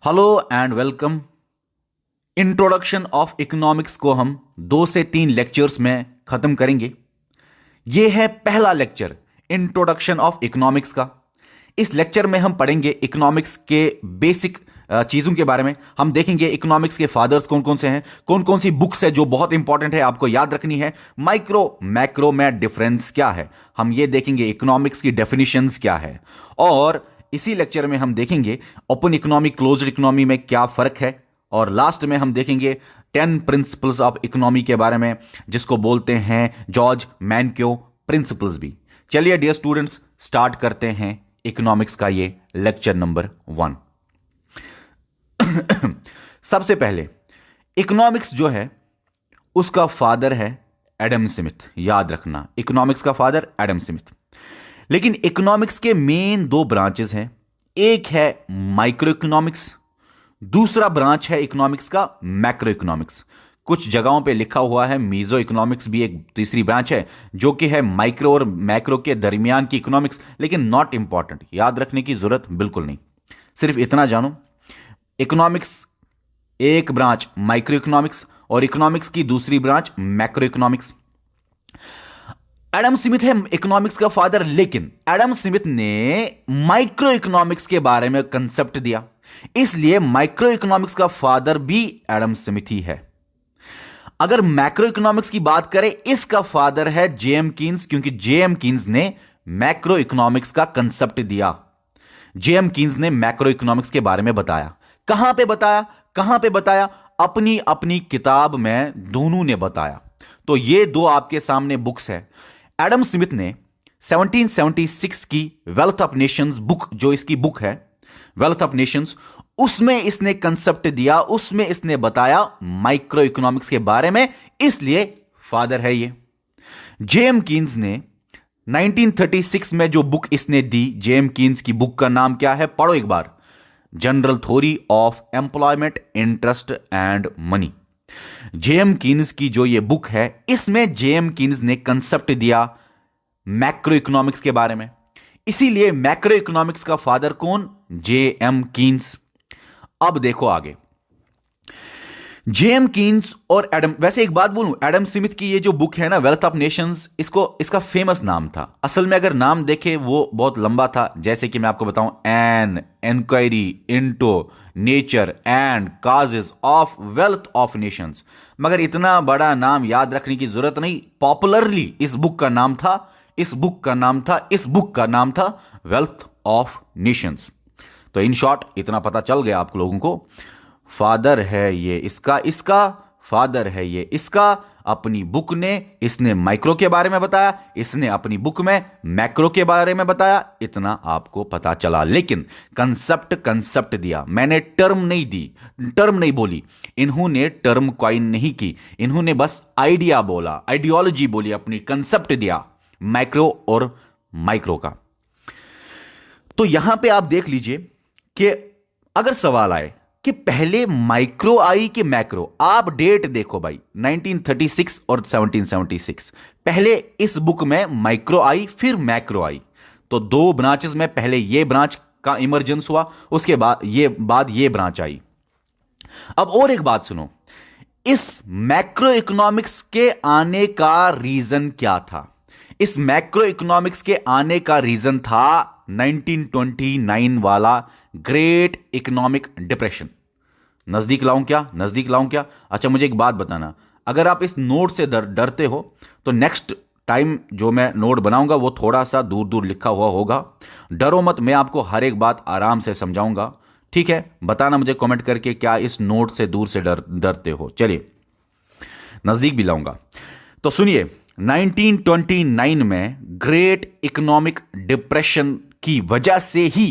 Hello and welcome. Introduction of economics को हम 2 से 3 लेक्चर्स में खत्म करेंगे। यह है पहला लेक्चर इंट्रोडक्शन ऑफ इकोनॉमिक्स का। इस लेक्चर में हम पढ़ेंगे इकोनॉमिक्स के बेसिक चीज़ों के बारे में। हम देखेंगे इकोनॉमिक्स के फादर्स कौन कौन से हैं, कौन कौन सी बुक्स है जो बहुत इंपॉर्टेंट है, आपको याद रखनी है। माइक्रो मैक्रो में डिफरेंस क्या है, हम ये देखेंगे। इकोनॉमिक्स की डेफिनेशंस क्या है, और इसी लेक्चर में हम देखेंगे ओपन इकोनॉमी क्लोज्ड इकोनॉमी में क्या फर्क है। और लास्ट में हम देखेंगे 10 प्रिंसिपल्स ऑफ इकोनॉमी के बारे में, जिसको बोलते हैं जॉर्ज मैनक्यो प्रिंसिपल्स भी। चलिए डियर स्टूडेंट्स, स्टार्ट करते हैं इकोनॉमिक्स का ये लेक्चर नंबर 1। सबसे पहले इकोनॉमिक्स जो है उसका फादर है एडम स्मिथ। याद रखना, इकोनॉमिक्स का फादर एडम स्मिथ। लेकिन इकोनॉमिक्स के मेन 2 ब्रांचेस हैं। एक है माइक्रो इकोनॉमिक्स, दूसरा ब्रांच है इकोनॉमिक्स का मैक्रो इकोनॉमिक्स। कुछ जगहों पे लिखा हुआ है मीजो इकोनॉमिक्स भी एक तीसरी ब्रांच है, जो कि है माइक्रो और मैक्रो के दरमियान की इकोनॉमिक्स। लेकिन नॉट इंपॉर्टेंट, याद रखने की जरूरत बिल्कुल नहीं। सिर्फ इतना जानो, इकोनॉमिक्स एक ब्रांच माइक्रो इकोनॉमिक्स और इकोनॉमिक्स की दूसरी branch macro economics. Adam Smith है इकोनॉमिक्स का फादर, लेकिन एडम स्मिथ ने माइक्रो इकोनॉमिक्स के बारे में कंसेप्ट दिया, इसलिए माइक्रो इकोनॉमिक्स का फादर भी एडम स्मिथ ही है। अगर मैक्रो इकोनॉमिक्स की बात करें, इसका फादर है जेएम कीन्स, क्योंकि जेएम कीन्स ने मैक्रो इकोनॉमिक्स का कंसेप्ट दिया। जेएम कीन्स ने मैक्रो इकोनॉमिक्स के बारे में बताया। कहां पे बताया, कहां पे बताया? अपनी अपनी किताब में दोनों ने बताया। तो ये 2 आपके सामने बुक्स है। एडम स्मिथ ने 1776 की वेल्थ ऑफ नेशंस बुक, जो इसकी बुक है वेल्थ ऑफ नेशंस, उसमें इसने कंसेप्ट दिया, उसमें इसने बताया माइक्रो इकोनॉमिक्स के बारे में, इसलिए फादर है ये। जेएम कीन्स ने 1936 में जो बुक इसने दी, जेएम कीन्स की बुक का नाम क्या है, पढ़ो एक बार। General theory of employment, interest and money. J M Keynes की जो ये बुक है, इसमें जेएम कीन्स ने कंसेप्ट दिया मैक्रो इकोनॉमिक्स के बारे में, इसीलिए मैक्रो इकोनॉमिक्स का फादर कौन? J M Keynes. अब देखो आगे, जेएम कीन्स और एडम। वैसे एक बात बोलूं, एडम स्मिथ की ये जो बुक है ना वेल्थ ऑफ नेशंस, इसका फेमस नाम था। असल में अगर नाम देखे वो बहुत लंबा था, जैसे कि मैं आपको बताऊं, an inquiry into nature and causes of wealth of nations. मगर इतना बड़ा नाम याद रखने की जरूरत नहीं। पॉपुलरली इस बुक का नाम था वेल्थ ऑफ नेशंस। तो इन शॉर्ट इतना पता चल गया आप लोगों को, फादर है ये इसका फादर है ये इसका। अपनी बुक ने इसने माइक्रो के बारे में बताया, इसने अपनी बुक में मैक्रो के बारे में बताया, इतना आपको पता चला। लेकिन कंसेप्ट दिया, मैंने टर्म नहीं बोली। इन्होंने टर्म कॉइन नहीं की, इन्होंने बस आइडिया बोला, आइडियोलॉजी बोली, अपनी कंसेप्ट दिया मैक्रो और माइक्रो का। तो यहां पे आप देख लीजिए कि अगर सवाल आए कि पहले माइक्रो आई कि मैक्रो, आप डेट देखो भाई, 1936 और 1776। पहले इस बुक में माइक्रो आई, फिर मैक्रो आई। तो 2 ब्रांचेस में पहले ये ब्रांच का इमर्जेंस हुआ, उसके बाद ये ब्रांच आई। अब और एक बात सुनो, इस मैक्रो इकोनॉमिक्स के आने का रीजन क्या था? इस मैक्रो इकोनॉमिक्स के आने का रीजन था 1929 वाला ग्रेट इकोनॉमिक डिप्रेशन। नजदीक लाऊं क्या? अच्छा, मुझे एक बात बताना, अगर आप इस नोट से डरते हो तो नेक्स्ट टाइम जो मैं नोट बनाऊंगा वो थोड़ा सा दूर दूर लिखा हुआ होगा। डरो मत, मैं आपको हर एक बात आराम से समझाऊंगा, ठीक है? बताना मुझे कमेंट करके क्या इस नोट से दूर से डरते हो। चलिए, नजदीक भी लाऊंगा। तो सुनिए, 1929 में ग्रेट इकोनॉमिक डिप्रेशन की वजह से ही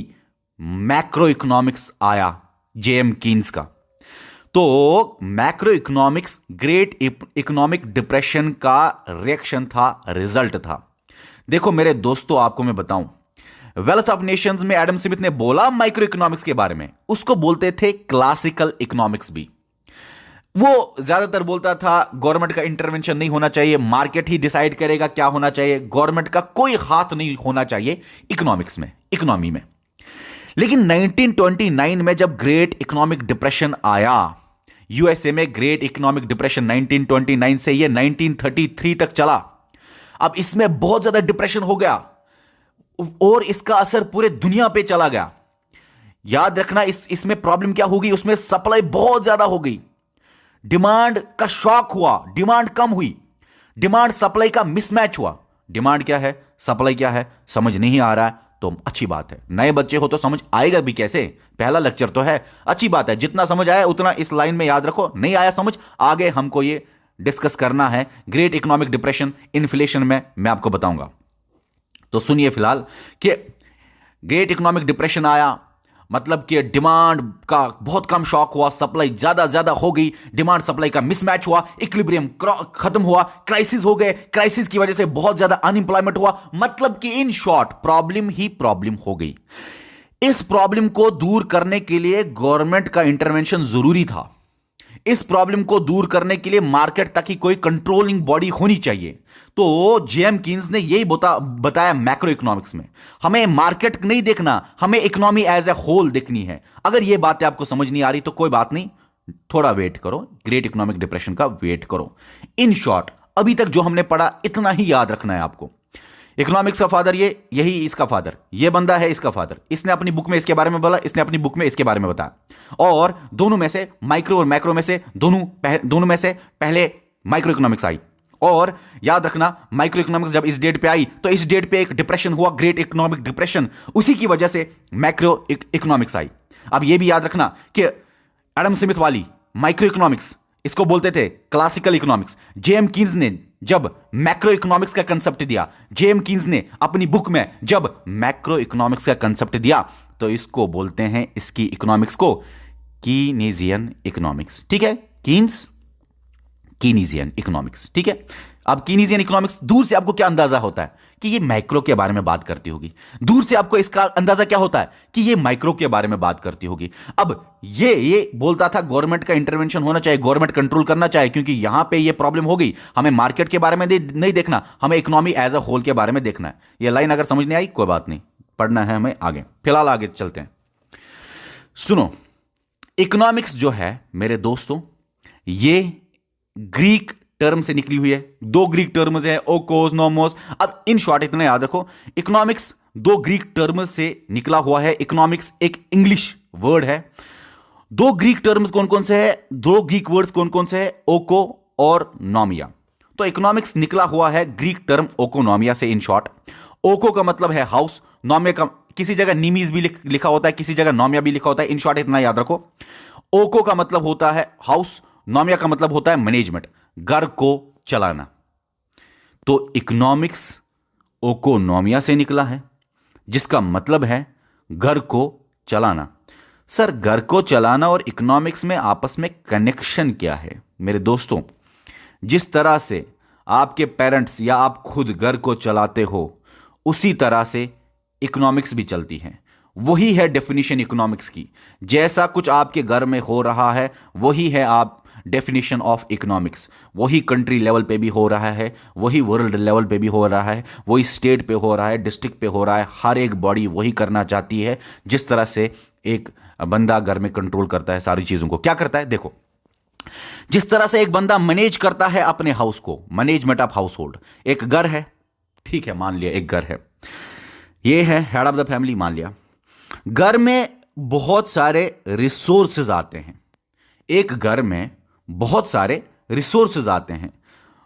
मैक्रो इकोनॉमिक्स आया, जेएम कीन्स का। तो macro economics great economic depression का रिएक्शन था, रिजल्ट था। देखो मेरे दोस्तों, आपको मैं बताऊं, वेल्थ ऑफ नेशंस में एडम स्मिथ ने बोला माइक्रो इकोनॉमिक्स के बारे में, उसको बोलते थे क्लासिकल इकोनॉमिक्स भी। वो ज्यादातर बोलता था गवर्नमेंट का इंटरवेंशन नहीं होना चाहिए, मार्केट ही डिसाइड करेगा क्या होना चाहिए, गवर्नमेंट का कोई हाथ नहीं होना चाहिए इकोनॉमिक्स में, इकोनॉमी में। लेकिन 1929 में जब ग्रेट इकोनॉमिक डिप्रेशन आया, यूएसए में ग्रेट इकोनॉमिक डिप्रेशन 1929 से ये 1933 तक चला। अब इसमें बहुत ज्यादा डिप्रेशन हो गया और इसका असर पूरे दुनिया पे चला गया। याद रखना, इसमें प्रॉब्लम क्या होगी, उसमें सप्लाई बहुत ज्यादा हो गई, डिमांड का शॉक हुआ, डिमांड कम हुई, डिमांड सप्लाई का मिसमैच हुआ। डिमांड क्या है, सप्लाई क्या है, समझ नहीं आ रहा है तो अच्छी बात है, नए बच्चे हो तो समझ आएगा भी कैसे, पहला लेक्चर तो है, अच्छी बात है, जितना समझ आया उतना इस लाइन में याद रखो, नहीं आया समझ, आगे हमको ये डिस्कस करना है ग्रेट इकोनॉमिक डिप्रेशन इन्फ्लेशन में मैं आपको बताऊंगा। तो सुनिए फिलहाल कि ग्रेट इकोनॉमिक डिप्रेशन आया, मतलब कि डिमांड का बहुत कम शॉक हुआ, सप्लाई ज्यादा हो गई, डिमांड सप्लाई का मिसमैच हुआ, इक्विलिब्रियम खत्म हुआ, क्राइसिस हो गए, क्राइसिस की वजह से बहुत ज्यादा अनएम्प्लॉयमेंट हुआ, मतलब कि in short problem he problem हो गई। इस प्रॉब्लम को दूर करने के लिए गवर्नमेंट का इंटरवेंशन जरूरी था। इस प्रॉब्लम को दूर करने के लिए मार्केट तक की कोई कंट्रोलिंग बॉडी होनी चाहिए। तो जेएम कीन्स ने यही बताया मैक्रो इकोनॉमिक्स में, हमें मार्केट नहीं देखना, हमें इकोनॉमी एज ए होल देखनी है। अगर यह बातें आपको समझ नहीं आ रही तो कोई बात नहीं, थोड़ा वेट करो, ग्रेट इकोनॉमिक डिप्रेशन का वेट करो। इन शॉर्ट अभी तक जो हमने पढ़ा इतना ही याद रखना है आपको। इकोनॉमिक्स का फादर ये, यही इसका फादर, ये बंदा है इसका फादर, इसने अपनी बुक में इसके बारे में बोला, इसने अपनी बुक में इसके बारे में बताया। और दोनों में से माइक्रो और मैक्रो में से दोनों में से पहले माइक्रो इकोनॉमिक्स आई। और याद रखना, माइक्रो इकोनॉमिक्स जब इस डेट पे आई तो इस डेट पे एक डिप्रेशन हुआ, ग्रेट इकोनॉमिक डिप्रेशन, उसी की वजह से मैक्रो इकोनॉमिक्स आई। अब यह भी याद रखना कि एडम स्मिथ वाली माइक्रो इकोनॉमिक्स, इसको बोलते थे क्लासिकल इकोनॉमिक्स। जेएम कीन्स ने जब मैक्रो इकोनॉमिक्स का कंसेप्ट दिया, जेएम कीन्स ने अपनी बुक में जब मैक्रो इकोनॉमिक्स का कंसेप्ट दिया, तो इसको बोलते हैं, इसकी इकोनॉमिक्स को कीनेजियन इकोनॉमिक्स। ठीक है, कीनीजियन इकोनॉमिक्स। ठीक है, अब कीनीजियन इकोनॉमिक्स, दूर से आपको क्या अंदाजा होता है कि ये माइक्रो के बारे में बात करती होगी, दूर से आपको इसका अंदाजा क्या होता है कि ये माइक्रो के बारे में बात करती होगी। अब ये बोलता था गवर्नमेंट का इंटरवेंशन होना चाहिए, गवर्नमेंट कंट्रोल करना चाहिए, क्योंकि यहां पे ये प्रॉब्लम हो गई, हमें मार्केट के बारे में नहीं देखना, हमें इकोनॉमी एज अ होल के बारे में देखना है। ये लाइन अगर समझ नहीं आई कोई बात नहीं, पढ़ना है हमें आगे। फिलहाल आगे चलते हैं। सुनो, इकोनॉमिक्स जो है मेरे दोस्तों, ये ग्रीक टर्म से निकली हुई है। दो ग्रीक टर्म्स है, ओकोस, नोमोस। अब इन शॉर्ट इतना याद रखो, इकोनॉमिक्स दो ग्रीक टर्म्स से निकला हुआ है, इकोनॉमिक्स एक इंग्लिश वर्ड है। दो ग्रीक टर्म्स कौन कौन से है, दो ग्रीक वर्ड्स कौन कौन से है, ओको और नोमिया। तो इकोनॉमिक्स निकला हुआ है ग्रीक टर्म ओकोनोमिया से। इन शॉर्ट, ओको का मतलब है हाउस, नोमिया का किसी जगह निमीज भी लिखा होता है, किसी जगह नोमिया भी लिखा होता है। इन शॉर्ट इतना याद रखो, ओको का मतलब होता है हाउस, नोमिया का मतलब होता है मैनेजमेंट, घर को चलाना। तो इकोनॉमिक्स ओकोनोमिया से निकला है, जिसका मतलब है घर को चलाना। सर, घर को चलाना और इकोनॉमिक्स में आपस में कनेक्शन क्या है? मेरे दोस्तों, जिस तरह से आपके पेरेंट्स या आप खुद घर को चलाते हो, उसी तरह से इकोनॉमिक्स भी चलती है। वही है डेफिनेशन इकोनॉमिक्स की। जैसा कुछ आपके घर में हो रहा है वही है आप डेफिनेशन ऑफ इकोनॉमिक्स। वही कंट्री लेवल पे भी हो रहा है, वही वर्ल्ड लेवल पे भी हो रहा है, वही स्टेट पे हो रहा है, डिस्ट्रिक्ट पे हो रहा है। हर एक बॉडी वही करना चाहती है। जिस तरह से एक बंदा घर में कंट्रोल करता है सारी चीज़ों को, क्या करता है देखो, जिस तरह से एक बंदा मैनेज करता है अपने हाउस को, मैनेजमेंट ऑफ हाउस होल्ड। एक घर है, ठीक है, मान लिया एक घर है, ये है हेड ऑफ द फैमिली, मान लिया। घर में बहुत सारे रिसोर्सेज आते हैं, एक घर में बहुत सारे रिसोर्सेज आते हैं।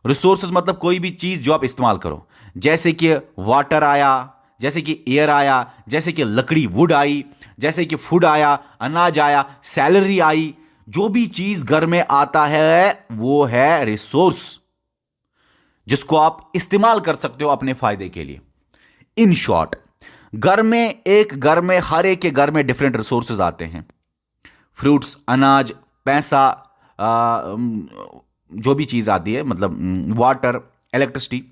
रिसोर्सेज मतलब कोई भी चीज जो आप इस्तेमाल करो, जैसे कि वाटर आया, जैसे कि एयर आया, जैसे कि लकड़ी वुड आई, जैसे कि फूड आया, अनाज आया, सैलरी आई। जो भी चीज घर में आता है वो है रिसोर्स, जिसको आप इस्तेमाल कर सकते हो अपने फायदे के लिए। इन शॉर्ट, घर में हर एक के घर में डिफरेंट रिसोर्सेज आते हैं। फ्रूट्स, अनाज, पैसा, जो भी चीज आती है, मतलब वाटर, इलेक्ट्रिसिटी।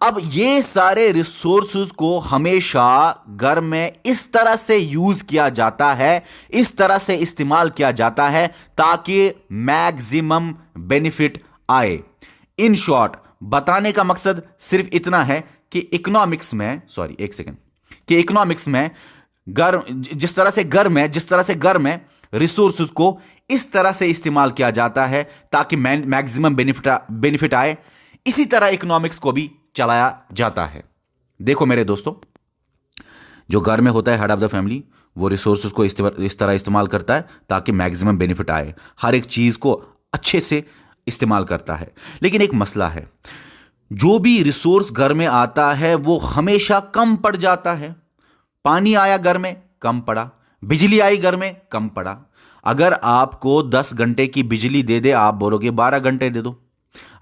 अब ये सारे रिसोर्सेज को हमेशा घर में इस तरह से यूज किया जाता है, इस तरह से इस्तेमाल किया जाता है ताकि मैक्सिमम बेनिफिट आए। इन शॉर्ट, बताने का मकसद सिर्फ इतना है कि इकोनॉमिक्स में जिस तरह से गर्म है रिसोर्सेज को इस तरह से इस्तेमाल किया जाता है ताकि मैक्सिमम बेनिफिट आए, इसी तरह इकोनॉमिक्स को भी चलाया जाता है। देखो मेरे दोस्तों, जो घर में होता है हेड ऑफ द फैमिली, वो रिसोर्सेज को इस तरह इस्तेमाल करता है ताकि मैक्सिमम बेनिफिट आए, हर एक चीज को अच्छे से इस्तेमाल करता है। लेकिन एक मसला है, जो भी रिसोर्स घर में आता है वो हमेशा कम पड़ जाता है। पानी आया घर में, कम पड़ा। बिजली आई घर में, कम पड़ा। अगर आपको 10 घंटे की बिजली दे दे, आप बोलोगे 12 घंटे दे दो।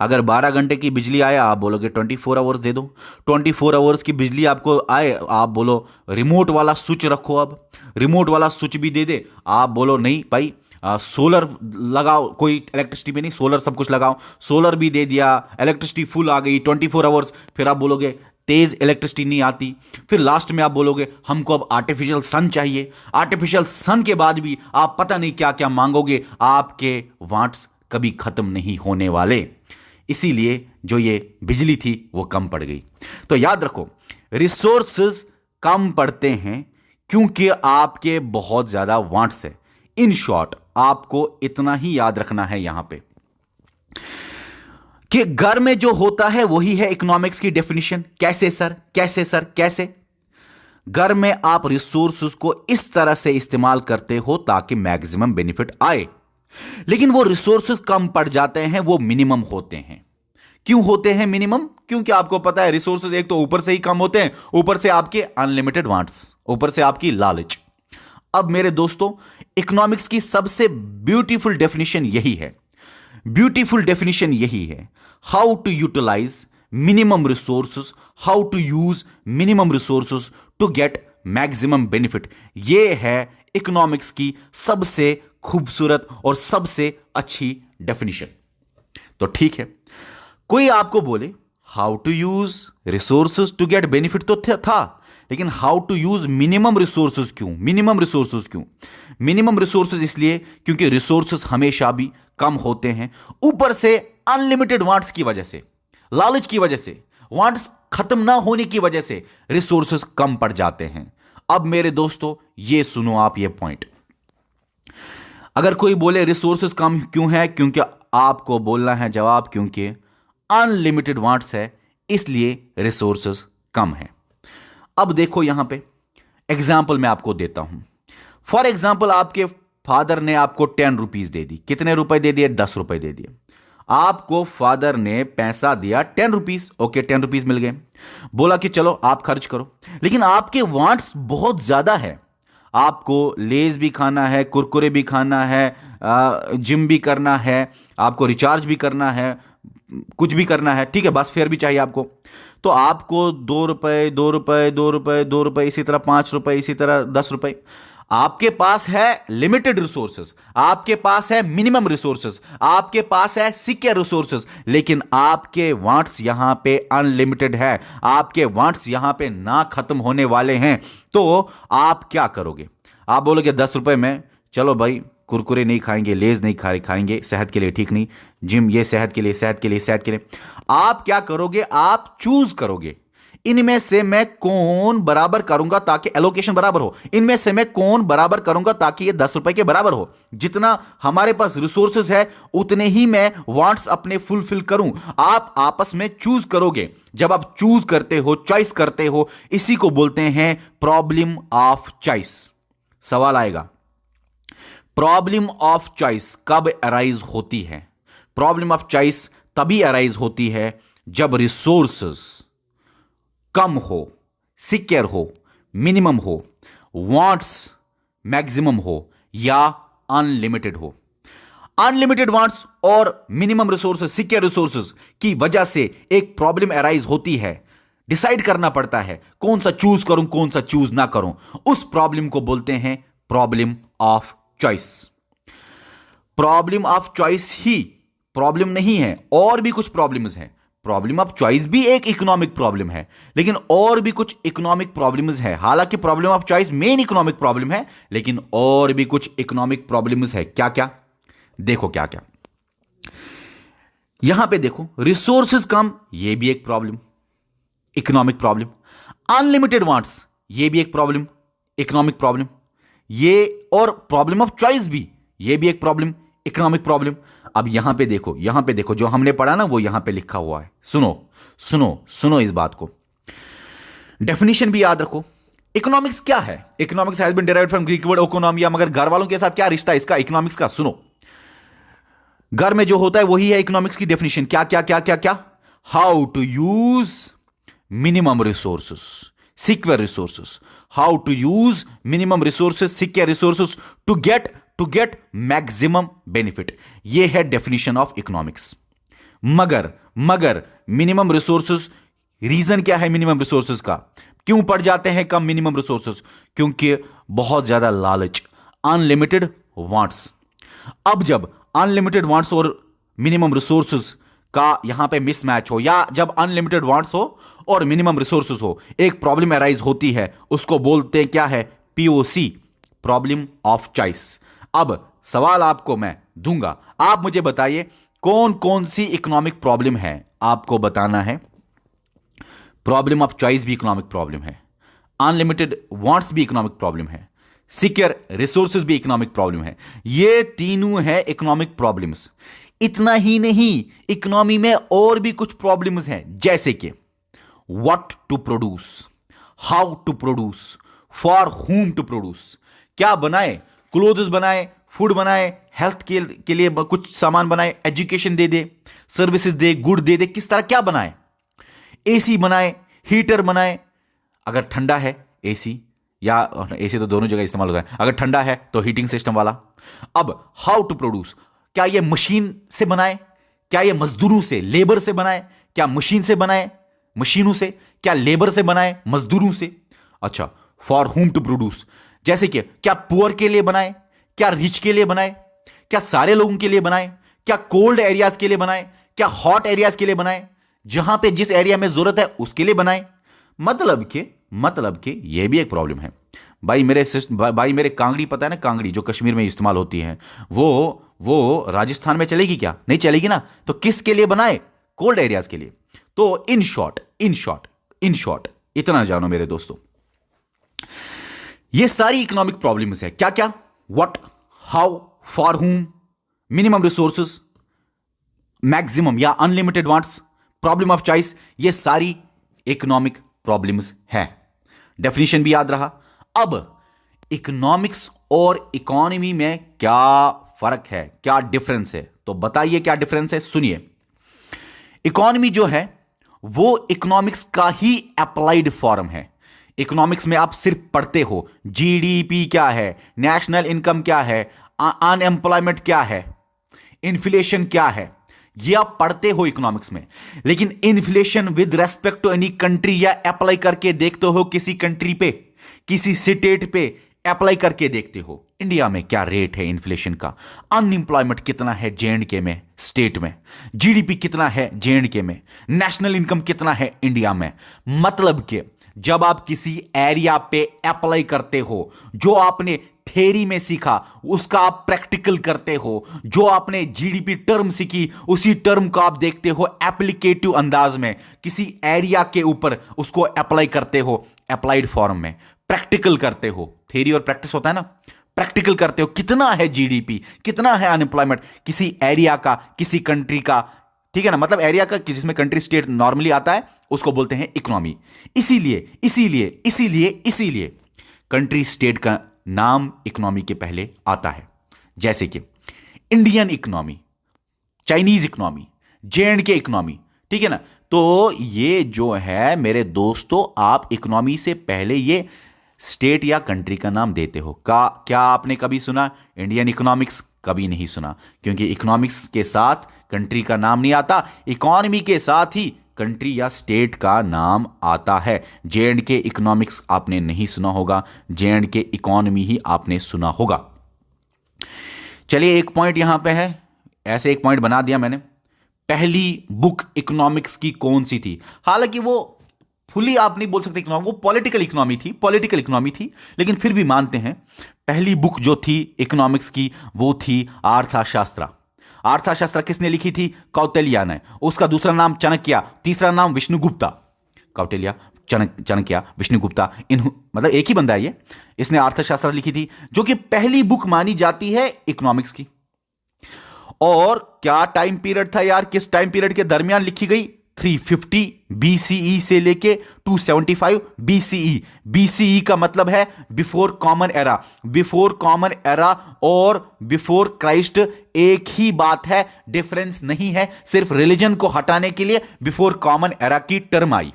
अगर 12 घंटे की बिजली आए, आप बोलोगे 24 आवर्स दे दो। 24 आवर्स की बिजली आपको आए, आप बोलो रिमोट वाला स्विच रखो। अब रिमोट वाला स्विच भी दे दे, आप बोलो नहीं भाई सोलर लगाओ, कोई इलेक्ट्रिसिटी में नहीं, सोलर सब कुछ लगाओ। सोलर भी दे दिया, इलेक्ट्रिसिटी फुल आ गई 24 आवर्स। फिर आप बोलोगे तेज इलेक्ट्रिसिटी नहीं आती। फिर लास्ट में आप बोलोगे हमको अब आर्टिफिशियल सन चाहिए। आर्टिफिशियल सन के बाद भी आप पता नहीं क्या क्या मांगोगे। आपके वांट्स कभी खत्म नहीं होने वाले। इसीलिए जो ये बिजली थी वो कम पड़ गई। तो याद रखो, रिसोर्सेज कम पड़ते हैं क्योंकि आपके बहुत ज्यादा वांट्स है। इन शॉर्ट आपको इतना ही याद रखना है यहां पे कि घर में जो होता है वही है इकोनॉमिक्स की डेफिनेशन। कैसे सर, कैसे सर, कैसे? घर में आप रिसोर्सेज को इस तरह से इस्तेमाल करते हो ताकि मैक्सिमम बेनिफिट आए, लेकिन वो रिसोर्सेज कम पड़ जाते हैं, वो मिनिमम होते हैं। क्यों होते हैं मिनिमम? क्योंकि आपको पता है रिसोर्सेज एक तो ऊपर से ही कम होते हैं, ऊपर से आपके अनलिमिटेड वांट्स, ऊपर से आपकी लालच। अब मेरे दोस्तों, इकोनॉमिक्स की सबसे ब्यूटीफुल डेफिनेशन यही है। ब्यूटीफुल डेफिनेशन यही है, how to utilise minimum resources, how to use minimum resources to get maximum benefit. यह है इकोनॉमिक्स की सबसे खूबसूरत और सबसे अच्छी डेफिनेशन। तो ठीक है, कोई आपको बोले how to use resources to get benefit तो था, लेकिन how to use minimum resources क्यों? मिनिमम रिसोर्सेज क्यों? मिनिमम रिसोर्सेज इसलिए क्योंकि रिसोर्सेज हमेशा भी कम होते हैं, ऊपर से अनलिमिटेड वांट्स की वजह से, लालच की वजह से, वांट्स खत्म ना होने की वजह से रिसोर्सेज कम पड़ जाते हैं। अब मेरे दोस्तों ये सुनो आप ये पॉइंट, अगर कोई बोले रिसोर्सेज कम क्यों है, क्योंकि आपको बोलना है जवाब क्योंकि अनलिमिटेड वांट्स है, इसलिए रिसोर्सेज कम है। अब देखो यहां पे एग्जाम्पल मैं आपको देता हूं। फॉर एग्जाम्पल, आपके फादर ने आपको 10 रुपीज दे दी। कितने रुपए दे दिए? 10 रुपए दे दिए। आपको फादर ने पैसा दिया 10 रुपीज। ओके, 10 रुपीज मिल गए। बोला कि चलो आप खर्च करो, लेकिन आपके वांट्स बहुत ज्यादा है। आपको लेज भी खाना है, कुरकुरे भी खाना है, जिम भी करना है, आपको रिचार्ज भी करना है, कुछ भी करना है, ठीक है, बस फेयर भी चाहिए आपको। तो आपको 2 रुपए, 2 रुपए, 2 रुपए, 2 रुपए, इसी तरह 5 रुपए, इसी तरह 10 रुपए। आपके पास है लिमिटेड रिसोर्सेज, आपके पास है मिनिमम रिसोर्सेज, आपके पास है सिक्योर रिसोर्सेज, लेकिन आपके वांट्स यहां पे अनलिमिटेड है। आपके वांट्स यहां पे ना खत्म होने वाले हैं। तो आप क्या करोगे? आप बोलोगे 10 रुपए में चलो भाई कुरकुरे नहीं खाएंगे, लेज नहीं खाएंगे, सेहत के लिए ठीक नहीं, जिम ये सेहत के लिए, सेहत के लिए, सेहत के लिए। आप क्या करोगे? आप चूज करोगे इनमें से मैं कौन बराबर करूंगा ताकि एलोकेशन बराबर हो, इनमें से मैं कौन बराबर करूंगा ताकि ये 10 रुपए के बराबर हो। जितना हमारे पास रिसोर्सेज है उतने ही मैं वांट्स अपने फुलफिल करूं। आप आपस में चूज करोगे। जब आप चूज करते हो, चॉइस करते हो, इसी को बोलते हैं प्रॉब्लम ऑफ चॉइस। सवाल आएगा, प्रॉब्लम ऑफ चॉइस कब अराइज होती है? प्रॉब्लम ऑफ चॉइस तभी अराइज होती है जब रिसोर्सेज कम हो, सिक्योर हो, मिनिमम हो, वांट्स मैक्सिमम हो या अनलिमिटेड हो। अनलिमिटेड वांट्स और मिनिमम रिसोर्सेज, सिक्योर रिसोर्सेज की वजह से एक प्रॉब्लम अराइज होती है। डिसाइड करना पड़ता है कौन सा चूज करूं, कौन सा चूज ना करूं। उस प्रॉब्लम को बोलते हैं problem of choice. Problem of choice he problem नहीं है, और भी कुछ प्रॉब्लम्स हैं। प्रॉब्लम ऑफ चॉइस भी एक इकोनॉमिक प्रॉब्लम है, लेकिन और भी कुछ इकोनॉमिक प्रॉब्लम्स है। हालांकि problem of choice main economic problem है, लेकिन और भी कुछ इकोनॉमिक प्रॉब्लम्स है। क्या क्या? देखो क्या क्या। यहां पे देखो, रिसोर्सेज कम, ये भी एक problem, economic problem. Unlimited wants, ये भी एक प्रॉब्लम, इकोनॉमिक प्रॉब्लम, ये और प्रॉब्लम ऑफ चॉइस भी, ये भी एक प्रॉब्लम, इकोनॉमिक प्रॉब्लम। अब यहां पे देखो, यहां पे देखो, जो हमने पढ़ा ना वो यहां पे लिखा हुआ है। सुनो सुनो सुनो इस बात को, डेफिनेशन भी याद रखो। इकोनॉमिक्स क्या है? Economics has been derived from Greek word oikonomia. मगर घर वालों के साथ क्या रिश्ता है इसका, इकोनॉमिक्स का? सुनो, घर में जो होता है वही है इकोनॉमिक्स की डेफिनेशन। क्या क्या क्या क्या क्या? How to use minimum resources, secure resources, how to use minimum resources, secure resources to get maximum benefit. ये है डेफिनेशन ऑफ इकोनॉमिक्स। मगर मिनिमम रिसोर्सेस, रीजन क्या है मिनिमम रिसोर्सेस का? क्यों पड़ जाते हैं कम मिनिमम रिसोर्सेस? क्योंकि बहुत ज्यादा लालच, अनलिमिटेड वांट्स। अब जब अनलिमिटेड वांट्स और मिनिमम रिसोर्सेज का यहां पे मिसमैच हो, या जब अनलिमिटेड वांट्स हो और मिनिमम रिसोर्सेज हो, एक प्रॉब्लम अराइज होती है, उसको बोलते हैं क्या है? POC, problem of choice. अब सवाल आपको मैं दूंगा, आप मुझे बताइए कौन कौन सी इकोनॉमिक प्रॉब्लम है, आपको बताना है। प्रॉब्लम ऑफ चॉइस भी इकोनॉमिक प्रॉब्लम है, अनलिमिटेड वांट्स भी इकोनॉमिक प्रॉब्लम है, सिक्योर रिसोर्सेज भी इकोनॉमिक प्रॉब्लम है। ये तीनों है इकोनॉमिक प्रॉब्लम्स। इतना ही नहीं, इकोनॉमी में और भी कुछ प्रॉब्लम्स हैं, जैसे कि what to produce, how to produce, for whom to produce. क्या बनाए? क्लोथ्स बनाए, फूड बनाए, हेल्थ के लिए कुछ सामान बनाए, एजुकेशन दे दे, सर्विसेज दे, गुड दे दे, किस तरह क्या बनाए? एसी बनाए, हीटर बनाए, अगर ठंडा है एसी, या एसी तो दोनों जगह इस्तेमाल होता है, अगर ठंडा है तो हीटिंग सिस्टम वाला। अब हाउ टू प्रोड्यूस, क्या ये मशीन से बनाए? क्या ये मजदूरों से, लेबर से बनाए? क्या मशीन से बनाए, मशीनों से? क्या लेबर से बनाए, मजदूरों से? अच्छा, फॉर हुम टू प्रोड्यूस, जैसे कि क्या पुअर के लिए बनाए, क्या रिच के लिए बनाए, क्या सारे लोगों के लिए बनाए, क्या कोल्ड एरियाज के लिए बनाए, क्या हॉट एरियाज के लिए बनाए, जहां पे जिस एरिया में जरूरत है उसके लिए बनाए। मतलब कि यह भी एक प्रॉब्लम है। भाई मेरे कांगड़ी, पता है ना कांगड़ी जो कश्मीर में इस्तेमाल होती है, वो राजस्थान में चलेगी क्या? नहीं चलेगी ना। तो किसके लिए बनाए? कोल्ड एरियाज के लिए। तो इन शॉर्ट इतना जानो मेरे दोस्तों, ये सारी इकोनॉमिक प्रॉब्लम्स है। क्या क्या? What, how, for whom, minimum resources, maximum या unlimited wants, problem of choice, ये सारी इकोनॉमिक प्रॉब्लम्स है। डेफिनेशन भी याद रहा। अब इकोनॉमिक्स और इकोनॉमी में क्या फर्क है, क्या डिफरेंस है? तो बताइए क्या डिफरेंस है, सुनिए। इकोनॉमी जो है वो इकोनॉमिक्स का ही अप्लाइड फॉर्म है। इकोनॉमिक्स में आप सिर्फ पढ़ते हो जीडीपी क्या है, नेशनल इनकम क्या है, अनएम्प्लॉयमेंट क्या है, इन्फ्लेशन क्या है, ये आप पढ़ते हो इकोनॉमिक्स में। लेकिन inflation with respect to any country या अप्लाई करके देखते हो किसी कंट्री पे, किसी स्टेट पे अप्लाई करके देखते हो। इंडिया में क्या रेट है इन्फ्लेशन का, अनएम्प्लॉयमेंट कितना है जेएंडके में, स्टेट में, जीडीपी कितना है जेएंडके में, नेशनल इनकम कितना है इंडिया में। मतलब कि जब आप किसी एरिया पे अप्लाई करते हो, जो आपने थ्योरी में सीखा उसका आप प्रैक्टिकल करते हो, जो आपने जीडीपी टर्म सीखी उसी टर्म को आप देखते हो एप्लीकेटिव अंदाज में, किसी एरिया के ऊपर उसको अप्लाई करते हो अप्लाइड फॉर्म में, प्रैक्टिकल करते हो। थ्योरी और प्रैक्टिस होता है ना, प्रैक्टिकल करते हो कितना है जीडीपी, कितना है अनएम्प्लॉयमेंट किसी एरिया का, किसी कंट्री का, ठीक है ना। मतलब एरिया का जिसमें कंट्री स्टेट नॉर्मली आता है उसको बोलते हैं इकोनॉमी। इसीलिए कंट्री स्टेट का नाम इकोनॉमी के पहले आता है। जैसे कि Indian economy, Chinese economy, J&K economy, ठीक है ना। तो ये जो है मेरे दोस्तों, आप इकोनॉमी से पहले ये स्टेट या कंट्री का नाम देते हो। क्या आपने कभी सुना इंडियन इकोनॉमिक्स? कभी नहीं सुना, क्योंकि इकोनॉमिक्स के साथ कंट्री का नाम नहीं आता, इकोनॉमी के साथ ही कंट्री या स्टेट का नाम आता है। जेएंडके इकोनॉमिक्स आपने नहीं सुना होगा, जेएंडके इकोनॉमी ही आपने सुना होगा। चलिए एक पॉइंट यहां पे है, ऐसे एक पॉइंट बना दिया मैंने। पहली बुक इकोनॉमिक्स की कौन सी थी? हालांकि वो फुली आप नहीं बोल सकते इकोनॉमी, वो पॉलिटिकल इकोनॉमी थी, लेकिन फिर भी मानते हैं पहली बुक जो थी इकोनॉमिक्स की वो थी अर्थशास्त्र। अर्थशास्त्र किसने लिखी थी? कौटिल्य ने। उसका दूसरा नाम चाणक्य, तीसरा नाम विष्णुगुप्ता। कौटिल्य, चाणक्य, विष्णुगुप्ता, इन मतलब एक ही बंदा है ये, इसने अर्थशास्त्र लिखी थी, जो कि पहली बुक मानी जाती है इकोनॉमिक्स की। और क्या टाइम पीरियड था यार, किस टाइम पीरियड के दरमियान लिखी गई? 350 बीसीई से लेके 275 बीसीई। बीसीई का मतलब है before common era. Before common era और बिफोर क्राइस्ट एक ही बात है, डिफरेंस नहीं है, सिर्फ रिलीजन को हटाने के लिए बिफोर कॉमन एरा की टर्म आई।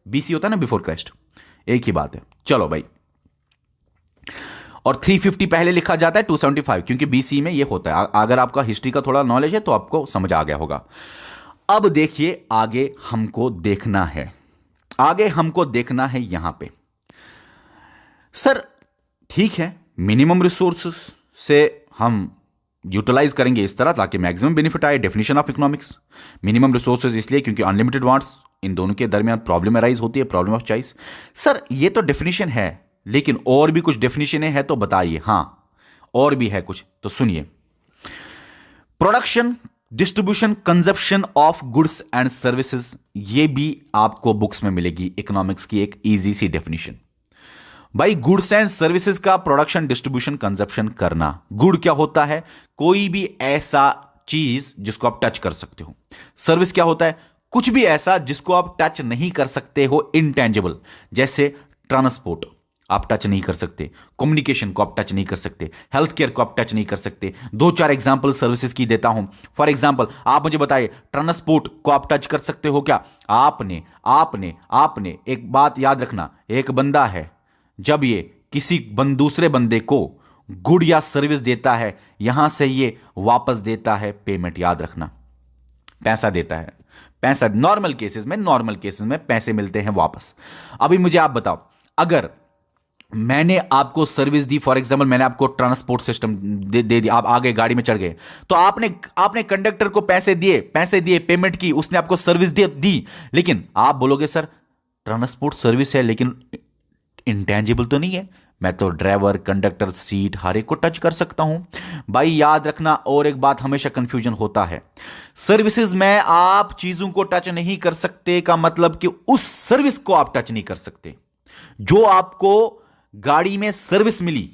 बीसी होता है ना बिफोर क्राइस्ट, एक ही बात है। चलो भाई, और 350 पहले लिखा जाता है 275, क्योंकि बीसी में ये होता है। अगर आपका हिस्ट्री का थोड़ा नॉलेज है तो आपको समझ आ गया होगा। अब देखिए, आगे हमको देखना है, आगे हमको देखना है यहां पे। सर ठीक है, मिनिमम रिसोर्सेस से हम यूटिलाइज करेंगे इस तरह ताकि मैक्सिमम बेनिफिट आए। Definition of economics, minimum resources इसलिए क्योंकि अनलिमिटेड वांट्स, इन दोनों के दरमियान प्रॉब्लम अराइज होती है, प्रॉब्लम ऑफ चॉइस। सर ये तो डेफिनेशन है, लेकिन और भी कुछ डेफिनेशन है तो बताइए। हां, और भी है कुछ, तो सुनिए। Production, distribution, consumption of goods and services, ये भी आपको बुक्स में मिलेगी इकोनॉमिक्स की एक इजी सी डेफिनेशन। भाई गुड्स एंड सर्विसेज का प्रोडक्शन, डिस्ट्रीब्यूशन, कंजप्शन करना। गुड क्या होता है? कोई भी ऐसा चीज जिसको आप टच कर सकते हो। सर्विस क्या होता है? कुछ भी ऐसा जिसको आप टच नहीं कर सकते हो, इनटेंजिबल, जैसे ट्रांसपोर्ट आप टच नहीं कर सकते, कम्युनिकेशन को आप टच नहीं कर सकते, हेल्थ केयर को आप टच नहीं कर सकते। दो चार एग्जांपल सर्विसेज की देता हूं। फॉर एग्जांपल आप मुझे बताइए, ट्रांसपोर्ट को आप टच कर सकते हो क्या? आपने आपने आपने एक बात याद रखना, एक बंदा है, जब ये किसी दूसरे बंदे को गुड या सर्विस देता है, यहां से ये वापस देता है पेमेंट, याद रखना, पैसा देता है। पैसा नॉर्मल केसेस में पैसे मिलते हैं वापस। अभी मुझे आप बताओ, अगर मैंने आपको सर्विस दी, फॉर एग्जांपल मैंने आपको ट्रांसपोर्ट सिस्टम दे दिया, आप आगे गाड़ी में चढ़ गए, तो आपने कंडक्टर को पैसे दिए, पेमेंट की, उसने आपको सर्विस दी, लेकिन आप बोलोगे सर ट्रांसपोर्ट सर्विस है लेकिन इंटेंजिबल तो नहीं है, मैं तो ड्राइवर, कंडक्टर, सीट हर एक को टच कर सकता हूं। भाई याद रखना, और एक बात हमेशा कंफ्यूजन होता है, सर्विसेज में आप चीजों को टच नहीं कर सकते का मतलब कि उस सर्विस को आप टच नहीं कर सकते जो आपको गाड़ी में सर्विस मिली,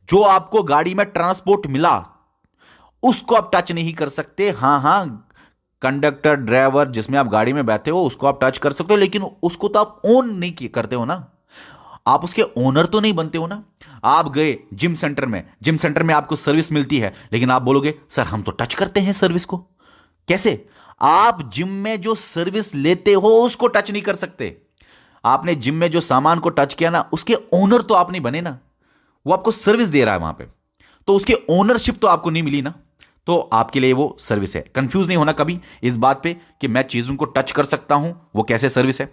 जो आपको गाड़ी में ट्रांसपोर्ट मिला, उसको आप टच नहीं कर सकते। हां, कंडक्टर, ड्राइवर, जिसमें आप गाड़ी में बैठे हो उसको आप टच कर सकते हो, लेकिन उसको तो आप ओन नहीं करते हो ना, आप उसके ओनर तो नहीं बनते हो ना। आप गए जिम सेंटर में आपको सर्विस मिलती है, लेकिन आप बोलोगे सर हम तो टच करते हैं सर्विस को। कैसे? आप जिम में जो सर्विस लेते हो उसको टच नहीं कर सकते। आपने जिम में जो सामान को टच किया ना, उसके ओनर तो आप नहीं बने ना, वो आपको सर्विस दे रहा है वहां पे, तो उसके ओनरशिप तो आपको नहीं मिली ना, तो आपके लिए वो सर्विस है। कंफ्यूज नहीं होना कभी इस बात पे कि मैं चीजों को टच कर सकता हूं, वो कैसे सर्विस है।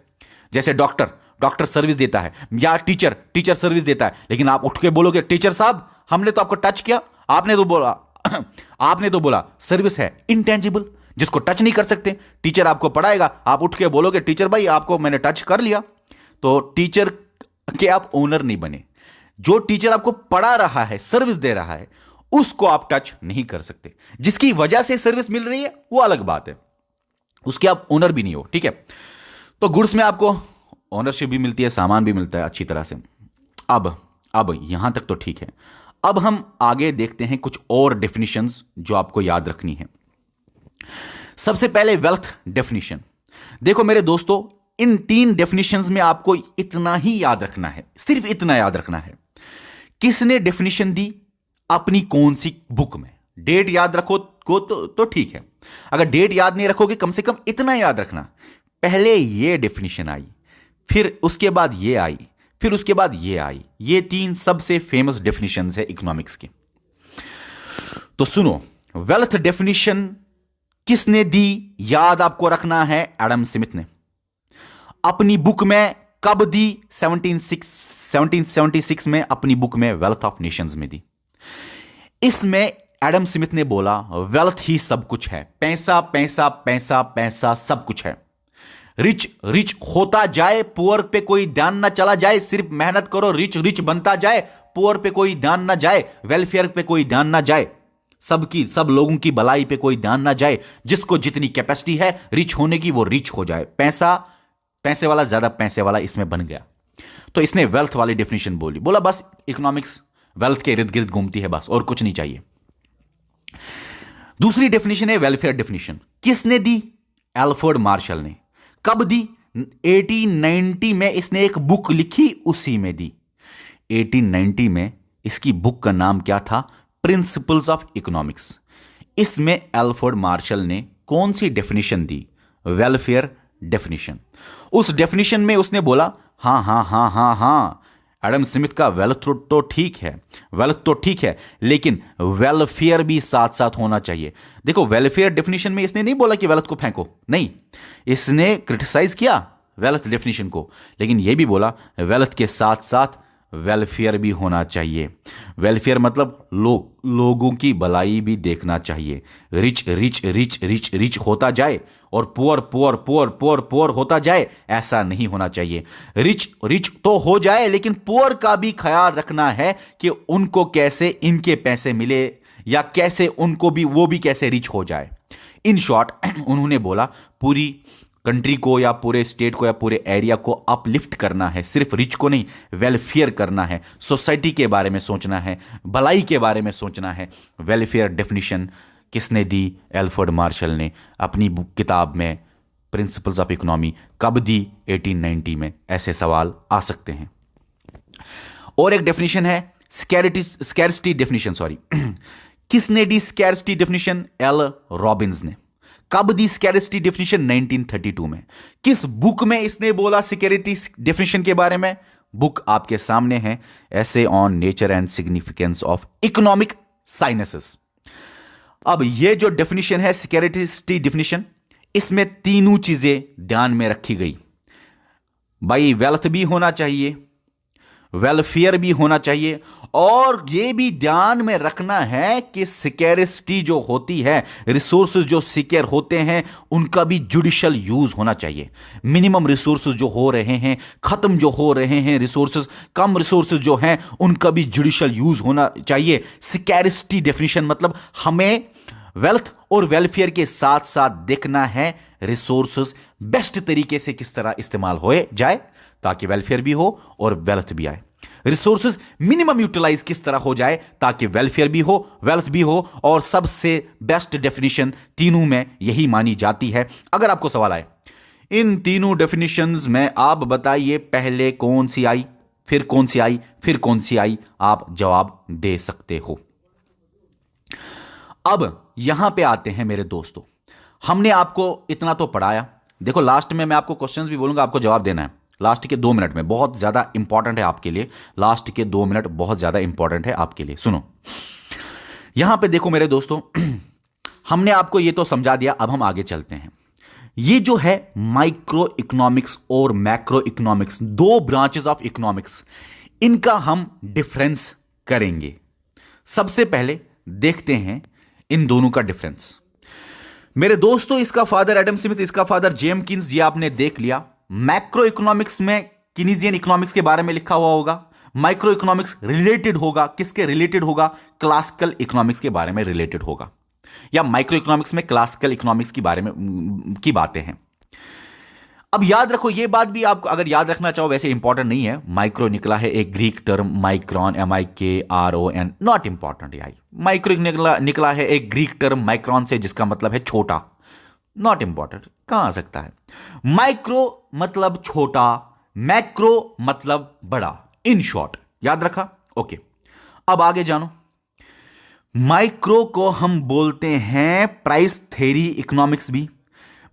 जैसे डॉक्टर सर्विस देता है, या टीचर सर्विस देता है, लेकिन आप उठ के बोलोगे टीचर साहब हमने तो आपको टच किया, आपने तो बोला सर्विस है इंटेंजिबल, जिसको टच नहीं कर सकते। टीचर आपको पढ़ाएगा, आप उठ के बोलोगे टीचर भाई आपको मैंने टच कर लिया, तो टीचर के आप ओनर नहीं बने। जो टीचर आपको पढ़ा रहा है, सर्विस दे रहा है, उसको आप टच नहीं कर सकते। जिसकी वजह से सर्विस मिल रही है वो अलग बात है, उसके आप ओनर भी नहीं हो, ठीक है। तो गुड्स में आपको ओनरशिप भी मिलती है, सामान भी मिलता है अच्छी तरह से। अब यहां तक तो ठीक है। अब हम आगे देखते हैं कुछ और डेफिनेशंस जो आपको याद रखनी है। सबसे पहले वेल्थ डेफिनेशन। देखो मेरे दोस्तों, इन 3 डेफिनेशंस में आपको इतना ही याद रखना है, सिर्फ इतना याद रखना है, किसने डेफिनेशन दी, अपनी कौन सी बुक में। डेट याद रखो तो ठीक है, अगर डेट याद नहीं रखोगे कम से कम इतना याद रखना, पहले ये डेफिनेशन आई, फिर उसके बाद ये आई, फिर उसके बाद ये आई। ये 3 सबसे फेमस डेफिनेशंस है इकोनॉमिक्स की। तो सुनो, वेल्थ डेफिनेशन किसने दी, याद आपको रखना है, एडम स्मिथ ने। अपनी बुक में कब दी? 1776 में अपनी बुक में वेल्थ ऑफ नेशंस में दी। इसमें एडम स्मिथ ने बोला वेल्थ ही सब कुछ है, पैसा पैसा पैसा पैसा सब कुछ है। रिच होता जाए, पुअर पे कोई ध्यान ना चला जाए, सिर्फ मेहनत करो, रिच बनता जाए, पुअर पे कोई ध्यान ना जाए, वेलफेयर पे कोई ध्यान ना जाए, सब लोगों की भलाई पे कोई ध्यान ना जाए, जिसको जितनी कैपेसिटी है रिच होने की वो रिच हो जाए। पैसा पैसे वाला ज्यादा पैसे वाला इसमें बन गया। तो इसने वेल्थ वाली डेफिनेशन बोली, बोला बस इकोनॉमिक्स वेल्थ के इर्द गिर्द घूमती है बस, और कुछ नहीं चाहिए। दूसरी डेफिनेशन है वेलफेयर डेफिनेशन। किसने दी? एल्फ्रेड मार्शल ने। कब दी? 1890 में इसने एक बुक लिखी, उसी में दी। 1890 में इसकी बुक का नाम क्या था? Principles of economics. इसमें एल्फ्रेड मार्शल ने कौन सी डेफिनेशन दी? Welfare definition. उस डेफिनेशन में उसने बोला हाँ हाँ हाँ हाँ हाँ, एडम स्मिथ का वेल्थ तो ठीक है, वेल्थ तो ठीक है, लेकिन वेलफेयर भी साथ साथ होना चाहिए। देखो, वेलफेयर डेफिनेशन में इसने नहीं बोला कि वेल्थ को फेंको, नहीं, इसने क्रिटिसाइज किया वेल्थ डेफिनेशन को, लेकिन यह भी बोला वेल्थ के साथ साथ वेलफेयर भी होना चाहिए। वेलफेयर मतलब लोगों की भलाई भी देखना चाहिए। Rich rich rich rich rich होता जाए और poor poor poor poor poor होता जाए, ऐसा नहीं होना चाहिए। रिच रिच तो हो जाए, लेकिन पुअर का भी ख्याल रखना है कि उनको कैसे इनके पैसे मिले, या कैसे उनको भी, वो भी कैसे रिच हो जाए। इन शॉर्ट उन्होंने बोला पूरी कंट्री को या पूरे स्टेट को या पूरे एरिया को अपलिफ्ट करना है, सिर्फ रिच को नहीं, वेलफेयर करना है, सोसाइटी के बारे में सोचना है, भलाई के बारे में सोचना है। वेलफेयर डेफिनेशन किसने दी? एल्फ्रेड मार्शल ने अपनी बुक किताब में प्रिंसिपल्स ऑफ इकोनॉमी। कब दी? 1890 में। ऐसे सवाल आ सकते हैं। और एक डेफिनेशन है स्कैर्सिटी डेफिनेशन, सॉरी किसने दी स्कैर्सिटी डेफिनेशन? एल रॉबिन्स ने। कब दी स्कैर्सिटी डेफिनेशन? 1932 में। किस बुक में इसने बोला स्कैर्सिटी डेफिनेशन के बारे में? बुक आपके सामने है, essay on nature and significance of economic sciences. अब ये जो डेफिनेशन है स्कैर्सिटी डेफिनेशन, इसमें तीनों चीजें ध्यान में रखी गई भाई। वेल्थ भी होना चाहिए, वेलफेयर भी होना चाहिए, और यह भी ध्यान में रखना है कि सिक्योरिटी जो होती है, रिसोर्सेज जो सिक्योर होते हैं, उनका भी जुडिशियल यूज होना चाहिए। मिनिमम रिसोर्सेज जो हो रहे हैं, खत्म जो हो रहे हैं रिसोर्सेज, कम रिसोर्सेज जो हैं, उनका भी जुडिशियल यूज होना चाहिए। सिक्योरिटी डेफिनेशन मतलब हमें वेल्थ और वेलफेयर के साथ साथ देखना है रिसोर्सेज बेस्ट तरीके से किस तरह इस्तेमाल हो जाए, ताकि वेलफेयर भी हो और वेल्थ भी आए। रिसोर्सेज मिनिमम यूटिलाइज किस तरह हो जाए ताकि वेलफेयर भी हो, वेल्थ भी हो, और सबसे बेस्ट डेफिनेशन तीनों में यही मानी जाती है। अगर आपको सवाल आए इन तीनों डेफिनेशंस में, आप बताइए पहले कौन सी आई, फिर कौन सी आई, फिर कौन सी आई, आप जवाब दे सकते हो। अब यहां पे आते हैं मेरे दोस्तों, हमने आपको इतना तो पढ़ाया। देखो, लास्ट में मैं आपको क्वेश्चंस भी बोलूंगा, आपको जवाब देना है लास्ट के 2 मिनट में। बहुत ज्यादा इंपॉर्टेंट है आपके लिए, लास्ट के 2 मिनट बहुत ज्यादा इंपॉर्टेंट है आपके लिए। सुनो, यहां पे देखो मेरे दोस्तों, हमने आपको ये तो समझा दिया, अब हम आगे चलते हैं। ये जो है माइक्रो इकोनॉमिक्स और macro economics, 2 branches of economics, इनका हम डिफरेंस करेंगे। सबसे पहले देखते हैं इन दोनों का डिफरेंस। मेरे दोस्तों, इसका फादर एडम स्मिथ, इसका फादर जेम्स कीन्स, ये आपने देख लिया। मैक्रो इकोनॉमिक्स में कीनीजियन इकोनॉमिक्स के बारे में लिखा हुआ होगा। माइक्रो इकोनॉमिक्स रिलेटेड होगा, किसके रिलेटेड होगा? क्लासिकल इकोनॉमिक्स के बारे में रिलेटेड होगा, या माइक्रो इकोनॉमिक्स में क्लासिकल इकोनॉमिक्स के बारे में की बातें हैं। अब याद रखो, ये बात भी आपको अगर याद रखना चाहो, वैसे इंपॉर्टेंट नहीं है। माइक्रो निकला है एक Greek term micron, MIKRON, not important. यार, माइक्रो निकला है एक ग्रीक टर्म माइक्रॉन से, जिसका मतलब है छोटा, नॉट इंपॉर्टेंट। कहां आ सकता है? माइक्रो मतलब छोटा, मैक्रो मतलब बड़ा। इन शॉर्ट, याद रखा? ओके, अब आगे जानो। माइक्रो को हम बोलते हैं प्राइस थ्योरी इकोनॉमिक्स भी,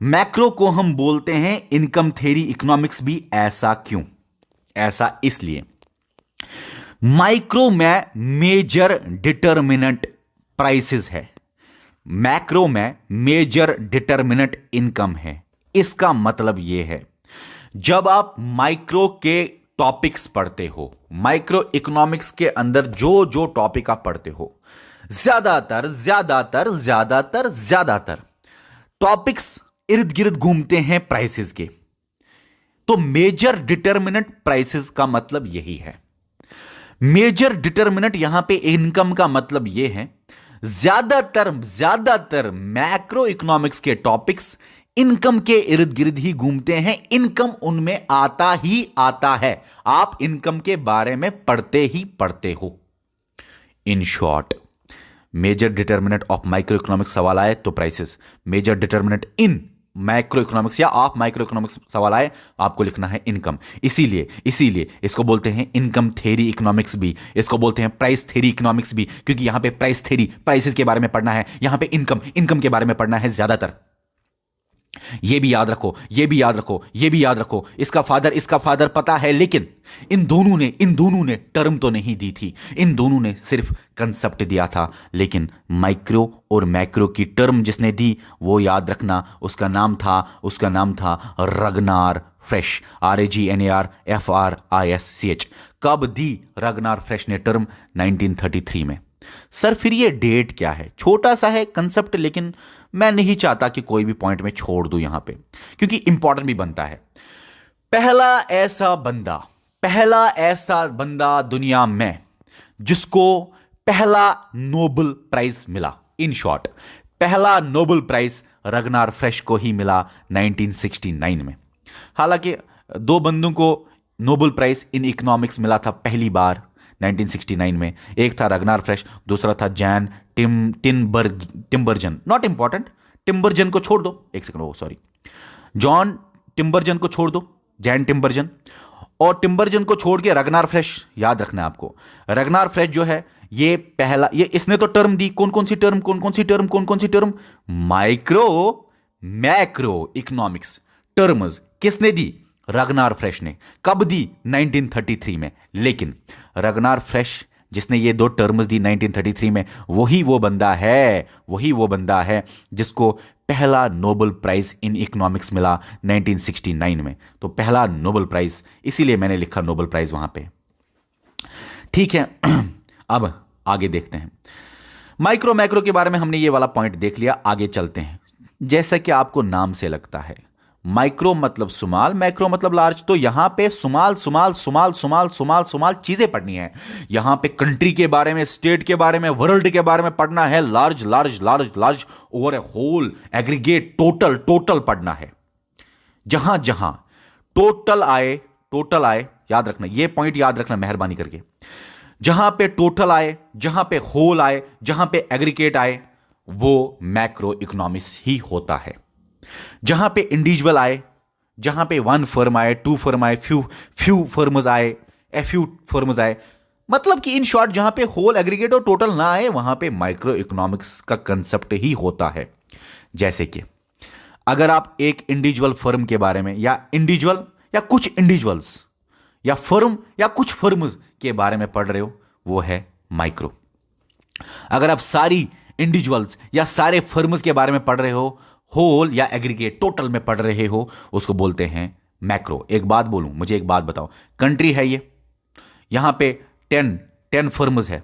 मैक्रो को हम बोलते हैं इनकम थ्योरी इकोनॉमिक्स भी। ऐसा क्यों? ऐसा इसलिए, माइक्रो में मेजर डिटर्मिनेंट प्राइसेस है, मैक्रो में मेजर डिटर्मिनेंट इनकम है। इसका मतलब यह है, जब आप माइक्रो के टॉपिक्स पढ़ते हो, माइक्रो इकोनॉमिक्स के अंदर जो जो टॉपिक आप पढ़ते हो, ज्यादातर ज्यादातर ज्यादातर ज्यादातर टॉपिक्स इर्द गिर्द घूमते हैं प्राइसेस के। तो मेजर डिटर्मिनेंट प्राइसेस का मतलब यही है। मेजर डिटर्मिनेंट यहां पे इनकम का मतलब यह है, ज्यादातर मैक्रो इकोनॉमिक्स के टॉपिक्स इनकम के इर्द गिर्द ही घूमते हैं, इनकम उनमें आता ही आता है, आप इनकम के बारे में पढ़ते ही पढ़ते हो। In short, major determinant of micro economics सवाल आए तो prices, major determinant in micro economics या ऑफ माइक्रो इकोनॉमिक्स सवाल आए आपको लिखना है इनकम। इसीलिए इसीलिए इसको बोलते हैं इनकम थ्योरी इकोनॉमिक्स भी, इसको बोलते हैं प्राइस थ्योरी इकोनॉमिक्स भी, क्योंकि यहां पे प्राइस थ्योरी, प्राइसेस के बारे में पढ़ना है, यहां पे इनकम, इनकम के बारे में पढ़ना है ज्यादातर। ये भी याद रखो, ये भी याद रखो, ये भी याद रखो। इसका फादर पता है, लेकिन इन दोनों ने टर्म तो नहीं दी थी, इन दोनों ने सिर्फ कंसेप्ट दिया था, लेकिन माइक्रो और मैक्रो की टर्म जिसने दी वो याद रखना, उसका नाम था रगनार फ्रेश, RAGNARFRISCH। कब दी रगनार फ्रेश ने टर्म? 1933 में। सर फिर ये डेट क्या है? छोटा सा है कंसेप्ट, लेकिन मैं नहीं चाहता कि कोई भी पॉइंट में छोड़ दूं यहां पे, क्योंकि इंपॉर्टेंट भी बनता है। पहला ऐसा बंदा दुनिया में जिसको पहला नोबेल प्राइज मिला, इन शॉर्ट पहला नोबेल प्राइज रगनार फ्रेश को ही मिला 1969 में। हालांकि दो बंदों को नोबेल प्राइज इन इकोनॉमिक्स मिला था पहली बार 1969 में, एक था रगनार फ्रेश, दूसरा था जैन टिम्बरजन। नॉट इंपॉर्टेंट, टिम्बरजन को छोड़ दो, एक सेकंड, सॉरी, जॉन टिम्बरजन को छोड़ दो, जैन टिम्बरजन, और टिम्बरजन को छोड़ के रगनार फ्रेश याद रखना है आपको। रगनार फ्रेश जो है ये पहला, ये इसने तो टर्म दी, कौन कौन सी term? Micro macro economics terms किसने दी? रगनार फ्रेश ने। कब दी? 1933 में। लेकिन रगनार फ्रेश जिसने ये दो टर्म्स दी 1933 में, वही वो बंदा है जिसको पहला नोबेल प्राइज इन इकोनॉमिक्स मिला 1969 में। तो पहला नोबेल प्राइज, इसीलिए मैंने लिखा नोबेल प्राइज वहां पे। ठीक है, अब आगे देखते हैं। माइक्रो मैक्रो के बारे में हमने ये वाला पॉइंट देख लिया, आगे चलते हैं। जैसा कि आपको नाम से लगता है, माइक्रो मतलब स्मॉल, मैक्रो मतलब लार्ज, तो यहां पे स्मॉल चीजें पढ़नी है। यहां पे कंट्री के बारे में, स्टेट के बारे में, वर्ल्ड के बारे में पढ़ना है, लार्ज ओवर ए होल, एग्रीगेट, टोटल पढ़ना है। जहां जहां टोटल आए, याद रखना, ये पॉइंट याद रखना मेहरबानी करके। जहां पे टोटल आए, जहां पे होल आए, जहां पे एग्रीगेट आए, वो मैक्रो इकोनॉमिक्स ही होता है। जहां पे इंडिविजुअल आए, जहां पे वन फर्म आए, टू फर्म आए, फ्यू फर्म्स आए, फ्यू फर्म्स आए, मतलब कि इन शॉर्ट जहां पे होल, एग्रीगेट और टोटल ना आए, वहां पे माइक्रो इकोनॉमिक्स का कंसेप्ट ही होता है। जैसे कि अगर आप एक इंडिविजुअल फर्म के बारे में, या इंडिविजुअल या कुछ इंडिविजुअल्स, या फर्म या कुछ फर्म्स के बारे में पढ़ रहे हो, वो है माइक्रो। अगर आप सारी इंडिविजुअल्स या सारे फर्म्स के बारे में पढ़ रहे हो, होल या एग्रीगेट, टोटल में पढ़ रहे हो, उसको बोलते हैं मैक्रो। एक बात बोलूं, मुझे एक बात बताओ, कंट्री है ये, यहां पे 10 फर्म्स है,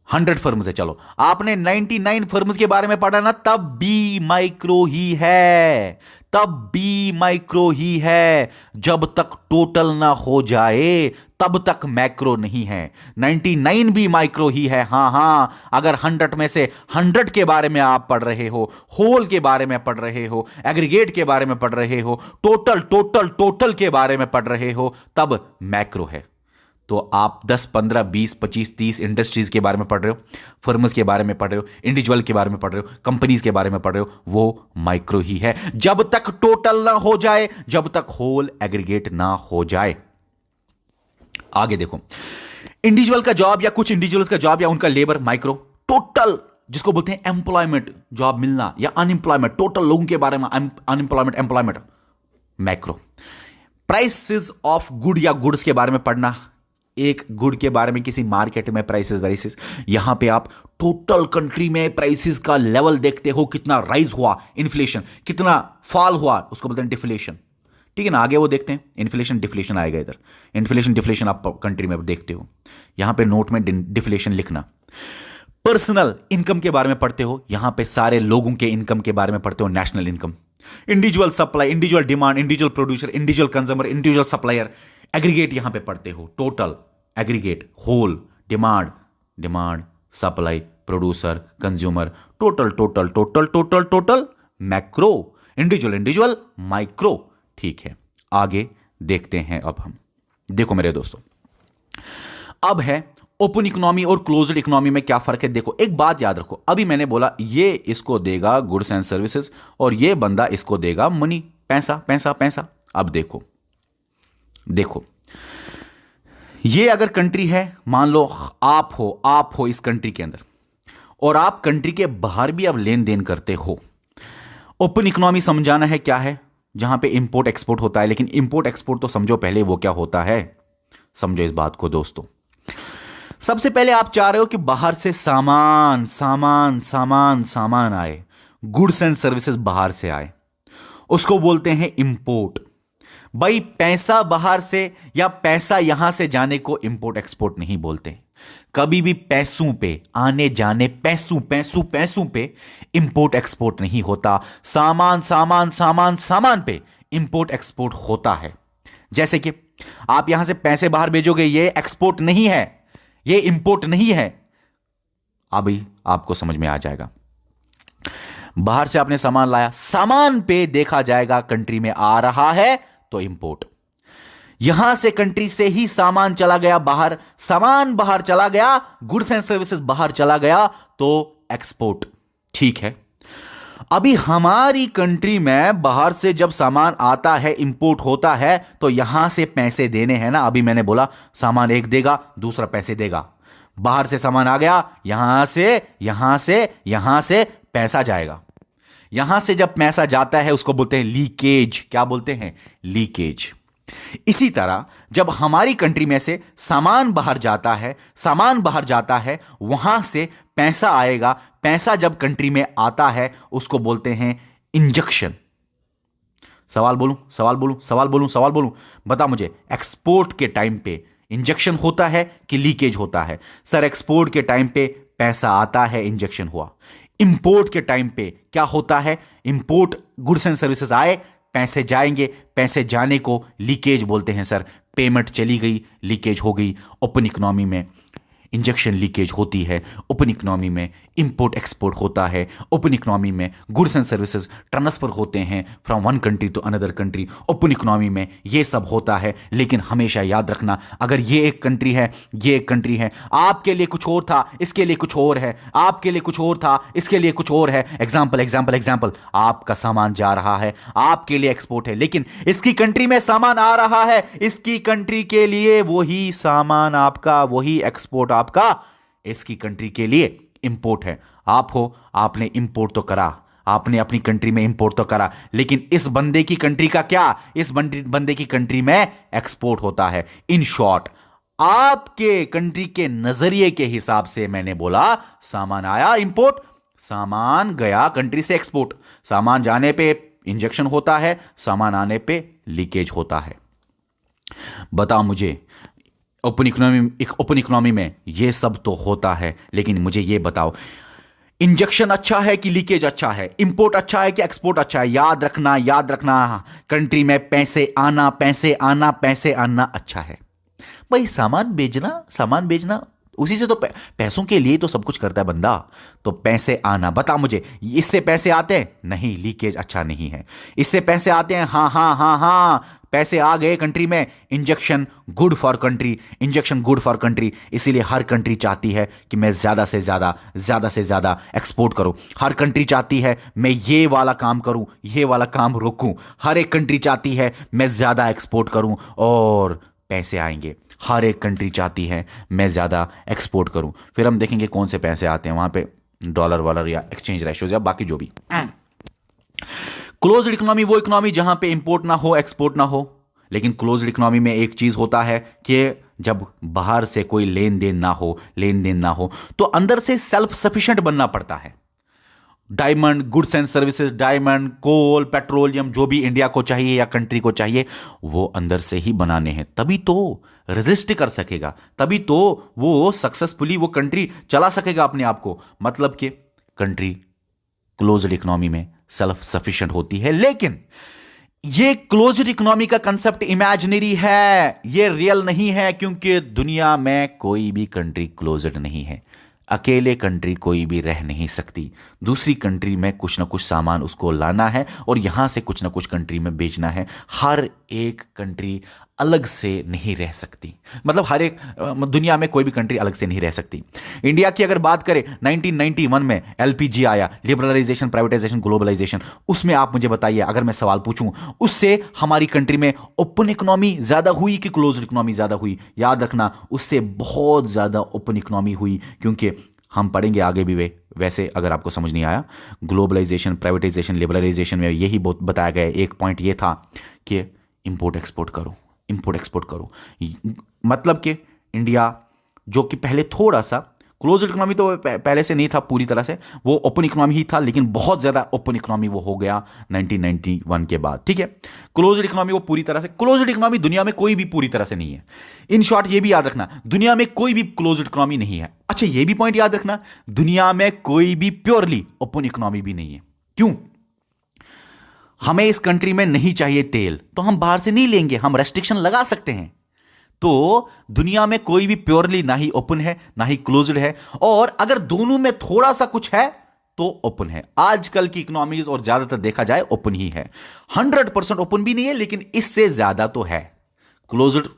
100 फर्म्स है, चलो आपने 99 फर्म्स के बारे में पढ़ा ना, तब भी माइक्रो ही है। जब तक टोटल ना हो जाए तब तक मैक्रो नहीं है। 99 भी माइक्रो ही है। हां, अगर 100 में से 100 के बारे में आप पढ़ रहे हो, होल के बारे में पढ़ रहे हो, एग्रीगेट के बारे में पढ़ रहे हो, टोटल के बारे में पढ़ रहे हो, तब मैक्रो है। तो आप 10, 15, 20, 25, 30 इंडस्ट्रीज के बारे में पढ़ रहे हो, फर्म्स के बारे में पढ़ रहे हो, इंडिविजुअल के बारे में पढ़ रहे हो, कंपनीज के बारे में पढ़ रहे हो, वो माइक्रो ही है। जब तक टोटल ना हो जाए, जब तक होल एग्रीगेट ना हो जाए। आगे देखो, इंडिविजुअल का जॉब या कुछ इंडिविजुअल्स का जॉब या उनका लेबर माइक्रो, टोटल जिसको बोलते हैं एम्प्लॉयमेंट, जॉब मिलना या अनएम्प्लॉयमेंट, टोटल लोगों के बारे में, unemployment, employment, macro. Prices of good या गुड्स के बारे में पढ़ना, एक गुड के बारे में किसी मार्केट में प्राइसेस वेरिसेस, यहां पे आप टोटल कंट्री में प्राइसेस का लेवल देखते हो, कितना राइज हुआ, इन्फ्लेशन कितना फॉल हुआ, उसको बोलते हैं डिफ्लेशन। ठीक है ना, आगे वो देखते हैं, इन्फ्लेशन डिफ्लेशन आएगा इधर, इन्फ्लेशन डिफ्लेशन आप कंट्री में देखते हो, यहां पे नोट में डिफ्लेशन लिखना। पर्सनल इनकम के बारे में पढ़ते हो, यहां पे सारे लोगों के इनकम के बारे में पढ़ते हो, national income. Individual supply, individual demand, individual producer, individual consumer, individual supplier, aggregate यहां पे पढ़ते हो, total, aggregate, whole, demand, supply, producer, consumer, total, macro. Individual individual, micro. ठीक है, आगे देखते हैं। अब हम देखो मेरे दोस्तों, अब है ओपन इकोनॉमी और क्लोज्ड इकोनॉमी में क्या फर्क है। देखो एक बात याद रखो, अभी मैंने बोला ये इसको देगा गुड्स एंड सर्विसेज और ये बंदा इसको देगा मनी, पैसा पैसा पैसा। अब देखो देखो, ये अगर कंट्री है, मान लो आप हो इस कंट्री के अंदर और आप कंट्री के बाहर भी अब लेन देन करते हो। ओपन इकोनॉमी समझाना है क्या है, जहां पे इंपोर्ट एक्सपोर्ट होता है। लेकिन इंपोर्ट एक्सपोर्ट तो समझो पहले वो क्या होता है, समझो इस बात को दोस्तों। सबसे पहले आप चाह रहे हो कि बाहर से सामान सामान सामान सामान आए, गुड्स एंड सर्विसेज बाहर से आए, उसको बोलते हैं इंपोर्ट। भाई पैसा बाहर से या पैसा यहां से जाने को इंपोर्ट एक्सपोर्ट नहीं बोलते। कभी भी पैसों पे आने जाने, पैसों पैसों पैसों पे इंपोर्ट एक्सपोर्ट नहीं होता। सामान सामान सामान सामान पे इंपोर्ट एक्सपोर्ट होता है। जैसे कि आप यहां से पैसे बाहर भेजोगे, ये एक्सपोर्ट नहीं है, ये इंपोर्ट नहीं है। अभी आपको समझ में आ जाएगा। बाहर से आपने सामान लाया, सामान पे देखा जाएगा कंट्री में आ रहा है तो इंपोर्ट। यहां से कंट्री से ही सामान चला गया बाहर, सामान बाहर चला गया, गुड्स एंड सर्विसेज बाहर चला गया तो एक्सपोर्ट। ठीक है, अभी हमारी कंट्री में बाहर से जब सामान आता है, इंपोर्ट होता है, तो यहां से पैसे देने हैं ना। अभी मैंने बोला सामान एक देगा, दूसरा पैसे देगा। बाहर से सामान आ गया, यहां से यहां से यहां से पैसा जाएगा। यहां से जब पैसा जाता है उसको बोलते हैं लीकेज। क्या बोलते हैं? लीकेज। इसी तरह जब हमारी कंट्री में से सामान बाहर जाता है, सामान बाहर जाता है, वहां से पैसा आएगा। पैसा जब कंट्री में आता है उसको बोलते हैं इंजेक्शन। सवाल बोलूं सवाल बोलूं सवाल बोलूं सवाल बोलूं, बता मुझे, एक्सपोर्ट के टाइम पे इंजेक्शन होता है कि लीकेज होता है? सर एक्सपोर्ट के टाइम पे पैसा आता है, इंजेक्शन हुआ। इंपोर्ट के टाइम पे क्या होता है? इंपोर्ट, गुड्स एंड सर्विसेज आए, पैसे जाएंगे, पैसे जाने को लीकेज बोलते हैं सर। पेमेंट चली गई, लीकेज हो गई। ओपन इकोनॉमी में इंजेक्शन लीकेज होती है, ओपन इकोनॉमी में इंपोर्ट एक्सपोर्ट होता है, ओपन इकोनॉमी में गुड्स एंड सर्विसेज ट्रांसफर होते हैं from one country to another country. Open economy में ये सब होता है। लेकिन हमेशा याद रखना, अगर ये एक कंट्री है, ये एक कंट्री है, आपके लिए कुछ और था, इसके लिए कुछ और है, आपके लिए कुछ और था, इसके लिए कुछ और है। एग्जाम्पल एग्जाम्पल एग्जाम्पल, आपका सामान जा रहा है, आपके लिए एक्सपोर्ट है, लेकिन इसकी कंट्री में सामान आ रहा है, इसकी कंट्री के लिए वही सामान आपका, वही एक्सपोर्ट आपका इसकी कंट्री के लिए इंपोर्ट है। आप हो, आपने इंपोर्ट तो करा, आपने अपनी कंट्री में इंपोर्ट तो करा, लेकिन इस बंदे की कंट्री का क्या? इस बंदे की कंट्री में एक्सपोर्ट होता है। इन शॉर्ट, आपके कंट्री के नजरिए के हिसाब से मैंने बोला सामान आया इंपोर्ट, सामान गया कंट्री से एक्सपोर्ट। सामान जाने पे इंजेक्शन होता है, सामान आने पे लीकेज होता है। बताओ मुझे, ओपन इकोनॉमी में ये सब तो होता है, लेकिन मुझे ये बताओ, इंजेक्शन अच्छा है कि लीकेज अच्छा है? इंपोर्ट अच्छा है कि एक्सपोर्ट अच्छा है? याद रखना, याद रखना, कंट्री में पैसे आना, पैसे आना, पैसे आना अच्छा है। भाई सामान बेचना उसी से तो पैसों के लिए तो सब कुछ करता है बंदा। तो पैसे आना, बता मुझे, इससे पैसे आते हैं? नहीं, लीकेज अच्छा नहीं है। इससे पैसे आते हैं? हाँ हाँ हाँ हाँ, पैसे आ गए कंट्री में, injection good for country, injection good for country. इसीलिए हर कंट्री चाहती है कि मैं ज़्यादा से ज़्यादा एक्सपोर्ट करूं। हर कंट्री चाहती है मैं ये वाला काम करूं, ये वाला काम रोकूं। हर एक कंट्री चाहती है मैं ज़्यादा एक्सपोर्ट करूं और पैसे आएंगे। हर एक कंट्री चाहती है मैं ज़्यादा एक्सपोर्ट करूं। फिर हम देखेंगे कौन से पैसे आते हैं वहाँ पे, डॉलर वालर या एक्सचेंज रेशियोज या बाकी जो भी। क्लोज्ड इकोनॉमी वो इकोनॉमी जहां पे इंपोर्ट ना हो, एक्सपोर्ट ना हो। लेकिन क्लोज्ड इकोनॉमी में एक चीज होता है कि जब बाहर से कोई लेन देन ना हो तो अंदर से सेल्फ सफिशिएंट बनना पड़ता है। Diamond, goods and services, diamond, coal, petroleum, जो भी इंडिया को चाहिए या कंट्री को चाहिए, वो अंदर से ही बनाने हैं। तभी तो रेजिस्ट कर सकेगा, तभी तो वो सक्सेसफुली वो कंट्री चला सकेगा अपने आप को। मतलब कि कंट्री क्लोज्ड इकोनॉमी में सेल्फ सफिशिएंट होती है। लेकिन ये क्लोज्ड इकोनॉमी का कंसेप्ट इमेजिनरी है, ये रियल नहीं है, क्योंकि दुनिया में कोई भी कंट्री क्लोज्ड नहीं है। अकेले कंट्री कोई भी रह नहीं सकती। दूसरी कंट्री में कुछ ना कुछ सामान उसको लाना है और यहाँ से कुछ ना कुछ कंट्री में बेचना है। हर एक कंट्री अलग से नहीं रह सकती, मतलब हर एक दुनिया में कोई भी कंट्री अलग से नहीं रह सकती। इंडिया की अगर बात करें, 1991 में एलपीजी आया, लिबरलाइजेशन, प्राइवेटाइजेशन, ग्लोबलाइजेशन, उसमें आप मुझे बताइए, अगर मैं सवाल पूछूं, उससे हमारी कंट्री में ओपन इकोनॉमी ज्यादा हुई कि क्लोज्ड इकोनॉमी ज्यादा हुई? याद रखना, उससे बहुत ज्यादा ओपन इकोनॉमी हुई, क्योंकि हम पढ़ेंगे आगे भी वैसे अगर आपको समझ नहीं आया, ग्लोबलाइजेशन, प्राइवेटाइजेशन, लिबरलाइजेशन में यही बहुत बताया गया। एक पॉइंट ये था कि इंपोर्ट एक्सपोर्ट करो, इंपोर्ट एक्सपोर्ट करो। मतलब कि इंडिया जो कि पहले थोड़ा सा क्लोज्ड इकोनॉमी तो पहले से नहीं था पूरी तरह से, वो ओपन इकोनॉमी ही था, लेकिन बहुत ज़्यादा ओपन इकोनॉमी वो हो गया 1991 के बाद। ठीक है, क्लोज्ड इकोनॉमी वो पूरी तरह से, क्लोज्ड इकोनॉमी दुनिया में कोई भी पूरी तरह से नहीं है। इन शॉर्ट ये भी याद रखना, दुनिया में कोई भी क्लोज्ड इकोनॉमी नहीं है। अच्छा, ये भी पॉइंट याद रखना, दुनिया में कोई भी प्योरली ओपन इकोनॉमी भी नहीं है। क्यों? हमें इस कंट्री में नहीं चाहिए तेल, तो हम बाहर से नहीं लेंगे, हम रेस्ट्रिक्शन लगा सकते हैं। तो दुनिया में कोई भी प्योरली ना ही ओपन है ना ही क्लोज्ड है, और अगर दोनों में थोड़ा सा कुछ है तो ओपन है। आजकल की इकोनॉमीज और ज्यादातर देखा जाए ओपन ही है। 100% ओपन भी नहीं है, लेकिन इससे ज्यादा तो है। क्लोज्ड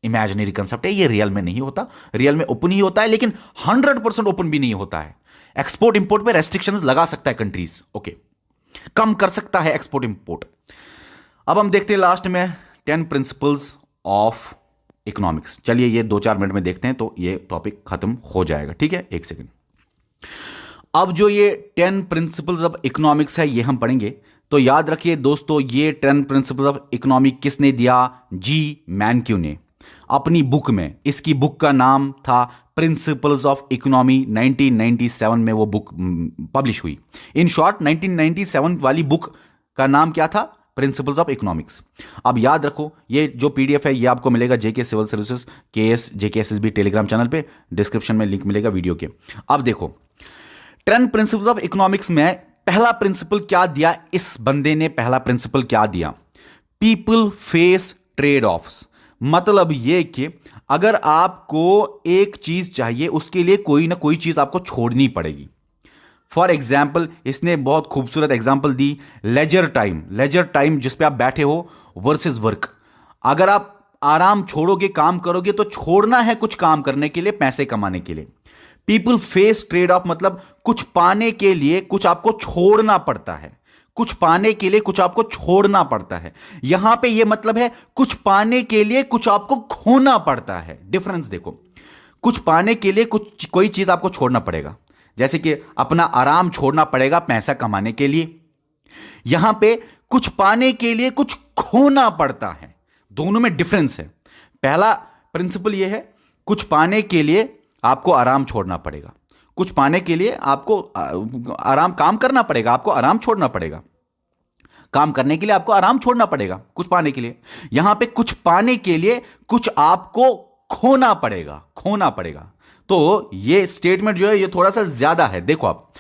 इमेजिनरी कंसेप्ट है, ये रियल में नहीं होता, रियल में ओपन ही होता है, लेकिन 100% ओपन भी नहीं होता है। एक्सपोर्ट इंपोर्ट पे रेस्ट्रिक्शंस लगा सकता है कंट्रीज, ओके, कम कर सकता है एक्सपोर्ट इंपोर्ट। अब हम देखते हैं लास्ट में 10 प्रिंसिपल्स ऑफ इकोनॉमिक्स। चलिए ये 2-4 मिनट में देखते हैं तो ये टॉपिक खत्म हो जाएगा। ठीक है, एक सेकंड। अब जो ये 10 प्रिंसिपल्स ऑफ इकोनॉमिक्स है ये हम पढ़ेंगे। तो याद रखिए दोस्तों, ये 10 प्रिंसिपल्स ऑफ इकोनॉमिक किसने दिया? जी मैनक्यू ने अपनी बुक में। इसकी बुक का नाम था प्रिंसिपल्स ऑफ इकोनॉमी। 1997 में वो बुक पब्लिश हुई। इन शॉर्ट 1997 वाली बुक का नाम क्या था? Principles of economics. अब याद रखो, ये जो पीडीएफ है ये आपको मिलेगा JK civil services KS JKSSB Telegram channel पे, डिस्क्रिप्शन में लिंक मिलेगा वीडियो के। अब देखो 10 प्रिंसिपल्स ऑफ इकोनॉमिक्स में पहला प्रिंसिपल क्या दिया इस बंदे ने? पहला प्रिंसिपल क्या दिया? People face trade offs. मतलब ये कि अगर आपको एक चीज चाहिए उसके लिए कोई ना कोई चीज आपको छोड़नी पड़ेगी। फॉर एग्जाम्पल, इसने बहुत खूबसूरत एग्जाम्पल दी, लेजर टाइम। लेजर टाइम जिस पे आप बैठे हो वर्सेस वर्क। अगर आप आराम छोड़ोगे, काम करोगे, तो छोड़ना है कुछ काम करने के लिए, पैसे कमाने के लिए। पीपल फेस ट्रेड ऑफ मतलब कुछ पाने के लिए कुछ आपको छोड़ना पड़ता है। कुछ पाने के लिए कुछ आपको छोड़ना पड़ता है। यहां पे ये मतलब है कुछ पाने के लिए कुछ आपको खोना पड़ता है। डिफरेंस देखो, कुछ पाने के लिए कुछ कोई चीज आपको छोड़ना पड़ेगा, जैसे कि अपना आराम छोड़ना पड़ेगा पैसा कमाने के लिए। यहां पे कुछ पाने के लिए कुछ खोना पड़ता है। दोनों में डिफरेंस है। पहला प्रिंसिपल यह है, कुछ पाने के लिए आपको आराम छोड़ना पड़ेगा। कुछ पाने के लिए आपको आराम काम करना पड़ेगा, आपको आराम छोड़ना पड़ेगा। काम करने के लिए आपको आराम छोड़ना पड़ेगा कुछ पाने के लिए। यहां पे कुछ पाने के लिए कुछ आपको खोना पड़ेगा, खोना पड़ेगा। तो ये स्टेटमेंट जो है ये थोड़ा सा ज्यादा है। देखो आप,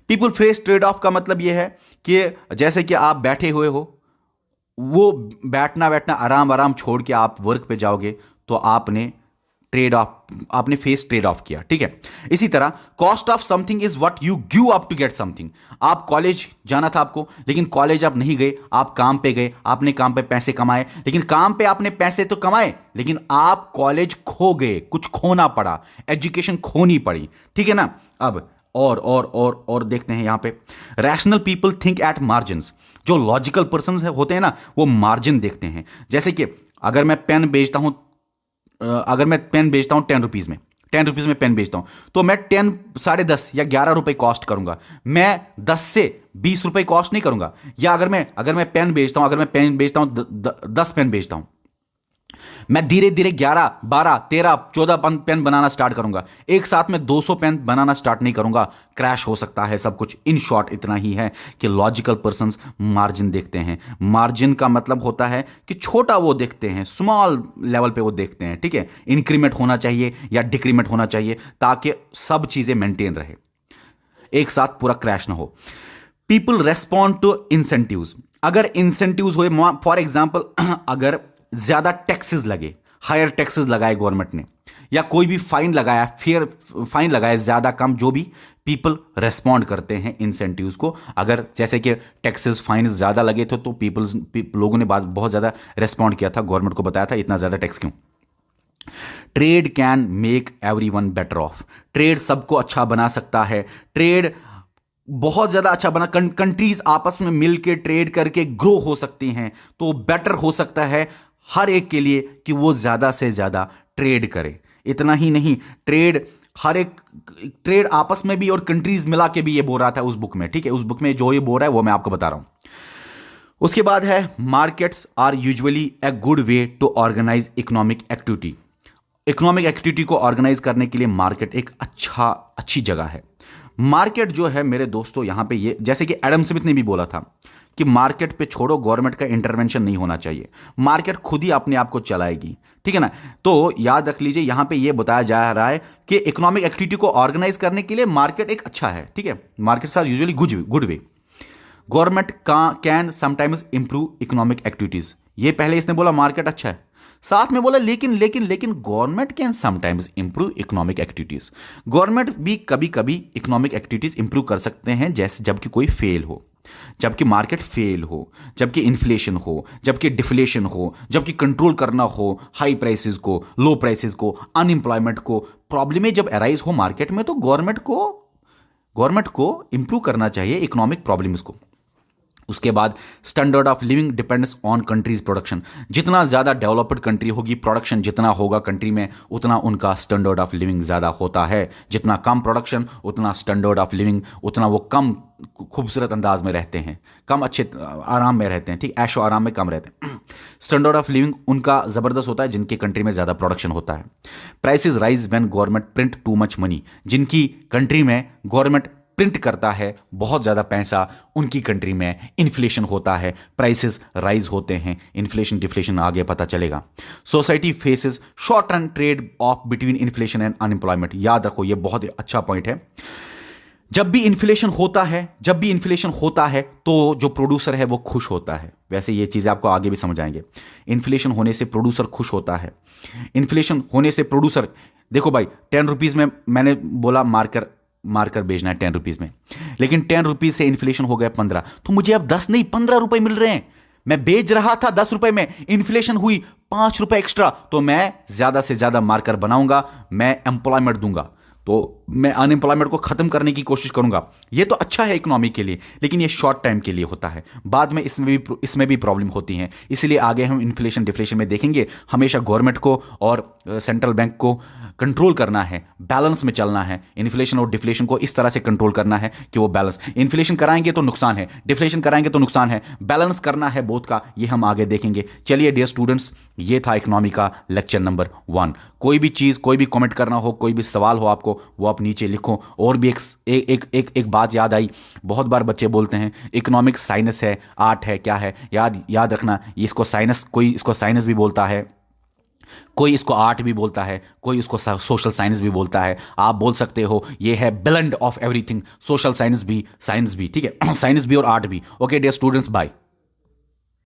पीपल फेस ट्रेड ऑफ का मतलब ये है कि जैसे कि आप बैठे हुए हो, वो बैठना आराम आराम छोड़ के आप वर्क पे जाओगे, तो आपने ट्रेड ऑफ, आपने फेस ट्रेड ऑफ किया। ठीक है, इसी तरह cost of something is what you give up to get something. आप कॉलेज जाना था आपको, लेकिन कॉलेज आप नहीं गए, आप काम पे गए, आपने काम पे पैसे कमाए, लेकिन काम पे आपने पैसे तो कमाए, लेकिन आप कॉलेज खो गए, कुछ खोना पड़ा, एजुकेशन खोनी पड़ी। ठीक है ना। अब और देखते हैं यहां पे, rational people think at margins. जो लॉजिकल पर्सन होते हैं ना, वो मार्जिन देखते हैं। जैसे कि अगर मैं पेन बेचता हूं, अगर मैं पेन बेचता हूं 10 रुपीज में, 10 रुपीज में पेन बेचता हूं, तो मैं 10, 10.5 या 11 रुपए कॉस्ट करूंगा। मैं 10 से 20 रुपए कॉस्ट नहीं करूंगा। या अगर मैं पेन बेचता हूं, 10 पेन बेचता हूं, मैं धीरे धीरे 11, 12, 13, 14 पेन बनाना स्टार्ट करूंगा। एक साथ में 200 पेन बनाना स्टार्ट नहीं करूंगा, क्रैश हो सकता है सब कुछ। इन शॉर्ट इतना ही है कि लॉजिकल पर्संस मार्जिन देखते हैं। मार्जिन का मतलब होता है कि छोटा वो देखते हैं, स्मॉल लेवल पे वो देखते हैं। ठीक है, इंक्रीमेंट होना चाहिए या डिक्रीमेंट होना चाहिए, ताकि सब चीजें मेंटेन रहे, एक साथ पूरा क्रैश ना हो। People respond to incentives. अगर इंसेंटिव्स हुए, फॉर एग्जाम्पल अगर ज्यादा टैक्सेस लगे, हायर टैक्सेस लगाए गवर्नमेंट ने, या कोई भी फाइन लगाया, फेयर फाइन लगाया, ज़्यादा कम, जो भी पीपल रेस्पॉन्ड करते हैं इंसेंटिव्स को। अगर जैसे कि टैक्सेस फाइन ज़्यादा लगे थे तो लोगों ने बहुत ज़्यादा रेस्पॉन्ड किया था, गवर्नमेंट को बताया था इतना ज़्यादा टैक्स क्यों। Trade can make everyone better of. Trade सबको अच्छा बना सकता है। ट्रेड बहुत ज़्यादा अच्छा बना, कंट्रीज आपस में मिल के ट्रेड करके ग्रो हो सकती हैं, तो बेटर हो सकता है हर एक के लिए कि वो ज़्यादा से ज़्यादा ट्रेड करे। इतना ही नहीं, ट्रेड हर एक ट्रेड आपस में भी और कंट्रीज मिला के भी, ये बोल रहा था उस बुक में, ठीक है, उस बुक में जो ये बोल रहा है वो मैं आपको बता रहा हूं। उसके बाद है markets are usually a good way to organise economic activity. Economic activity को ऑर्गेनाइज करने के लिए मार्केट एक अच्छी जगह है। मार्केट जो है मेरे दोस्तों, यहां पे ये जैसे कि एडम स्मिथ ने भी बोला था कि मार्केट पे छोड़ो, गवर्नमेंट का इंटरवेंशन नहीं होना चाहिए, मार्केट खुद ही अपने आप को चलाएगी, ठीक है ना। तो याद रख लीजिए, यहां पे ये बताया जा रहा है कि इकोनॉमिक एक्टिविटी को ऑर्गेनाइज करने के लिए मार्केट एक अच्छा है, ठीक है। Markets are usually good way. Government can sometimes improve economic activities. ये पहले इसने बोला मार्केट अच्छा है, साथ में बोला लेकिन government can sometimes improve economic activities. Government भी कभी कभी इकोनॉमिक एक्टिविटीज इंप्रूव कर सकते हैं, जैसे जबकि कोई फेल हो, जबकि मार्केट फेल हो, जबकि इन्फ्लेशन हो, जबकि डिफ्लेशन हो, जबकि कंट्रोल करना हो हाई प्राइसेस को, लो प्राइसेस को, अनएम्प्लॉयमेंट को, प्रॉब्लमें जब अराइज हो मार्केट में, तो गवर्नमेंट को इंप्रूव करना चाहिए इकोनॉमिक प्रॉब्लम्स को। उसके बाद standard of living depends on countries production. जितना ज़्यादा डेवलप्ड कंट्री होगी, प्रोडक्शन जितना होगा कंट्री में, उतना उनका स्टैंडर्ड ऑफ लिविंग ज़्यादा होता है। जितना कम प्रोडक्शन, उतना स्टैंडर्ड ऑफ लिविंग, उतना वो कम खूबसूरत अंदाज में रहते हैं, कम अच्छे आराम में रहते हैं, ठीक, ऐशो आराम में कम रहते हैं। स्टैंडर्ड ऑफ लिविंग उनका ज़बरदस्त होता है जिनके कंट्री में ज़्यादा प्रोडक्शन होता है। Prices rise when government print too much money. जिनकी कंट्री में गवर्नमेंट प्रिंट करता है बहुत ज़्यादा पैसा, उनकी कंट्री में इन्फ्लेशन होता है, प्राइसेस राइज होते हैं, इन्फ्लेशन डिफ्लेशन आगे पता चलेगा। Society faces short term trade off between inflation and unemployment. याद रखो, ये बहुत ही अच्छा पॉइंट है। जब भी इन्फ्लेशन होता है तो जो प्रोड्यूसर है वो खुश होता है। वैसे ये चीज़ें आपको आगे भी समझ आएंगे। इन्फ्लेशन होने से प्रोड्यूसर खुश होता है। इन्फ्लेशन होने से प्रोड्यूसर, देखो भाई, 10 रुपीज़ में मैंने बोला मार्कर बेचना है 10 रुपीज़ में, लेकिन 10 रुपीज़ से इन्फ्लेशन हो गया 15, तो मुझे अब 10 नहीं 15 रुपए मिल रहे हैं। मैं बेच रहा था 10 रुपए में, इन्फ्लेशन हुई 5 रुपए एक्स्ट्रा, तो मैं ज़्यादा से ज़्यादा मार्कर बनाऊंगा, मैं एम्प्लॉयमेंट दूंगा, तो मैं अनएम्प्लॉयमेंट को ख़त्म करने की कोशिश करूंगा। ये तो अच्छा है इकोनॉमी के लिए, लेकिन ये शॉर्ट टाइम के लिए होता है, बाद में इसमें भी प्रॉब्लम होती हैं। इसलिए आगे हम इन्फ्लेशन डिफ्लेशन में देखेंगे। हमेशा गवर्नमेंट को और सेंट्रल बैंक को कंट्रोल करना है, बैलेंस में चलना है। इन्फ्लेशन और डिफ्लेशन को इस तरह से कंट्रोल करना है कि वो बैलेंस, इन्फ्लेशन कराएंगे तो नुकसान है, डिफ्लेशन कराएंगे तो नुकसान है, बैलेंस करना है बोथ का, ये हम आगे देखेंगे। चलिए डियर स्टूडेंट्स, ये था इकोनॉमी का लेक्चर नंबर 1। कोई भी चीज़, कोई भी कमेंट करना हो, कोई भी सवाल हो आपको, वो आप नीचे लिखो। और भी एक बात याद आई, बहुत बार बच्चे बोलते हैं इकोनॉमिक्स साइंस है, आर्ट है, क्या है। याद रखना, इसको साइंस, कोई इसको साइंस भी बोलता है, कोई इसको आर्ट भी बोलता है, कोई इसको सोशल साइंस भी बोलता है। आप बोल सकते हो ये है blend of everything, social science भी, ठीक है, साइंस भी और आर्ट भी। Okay dear students, bye.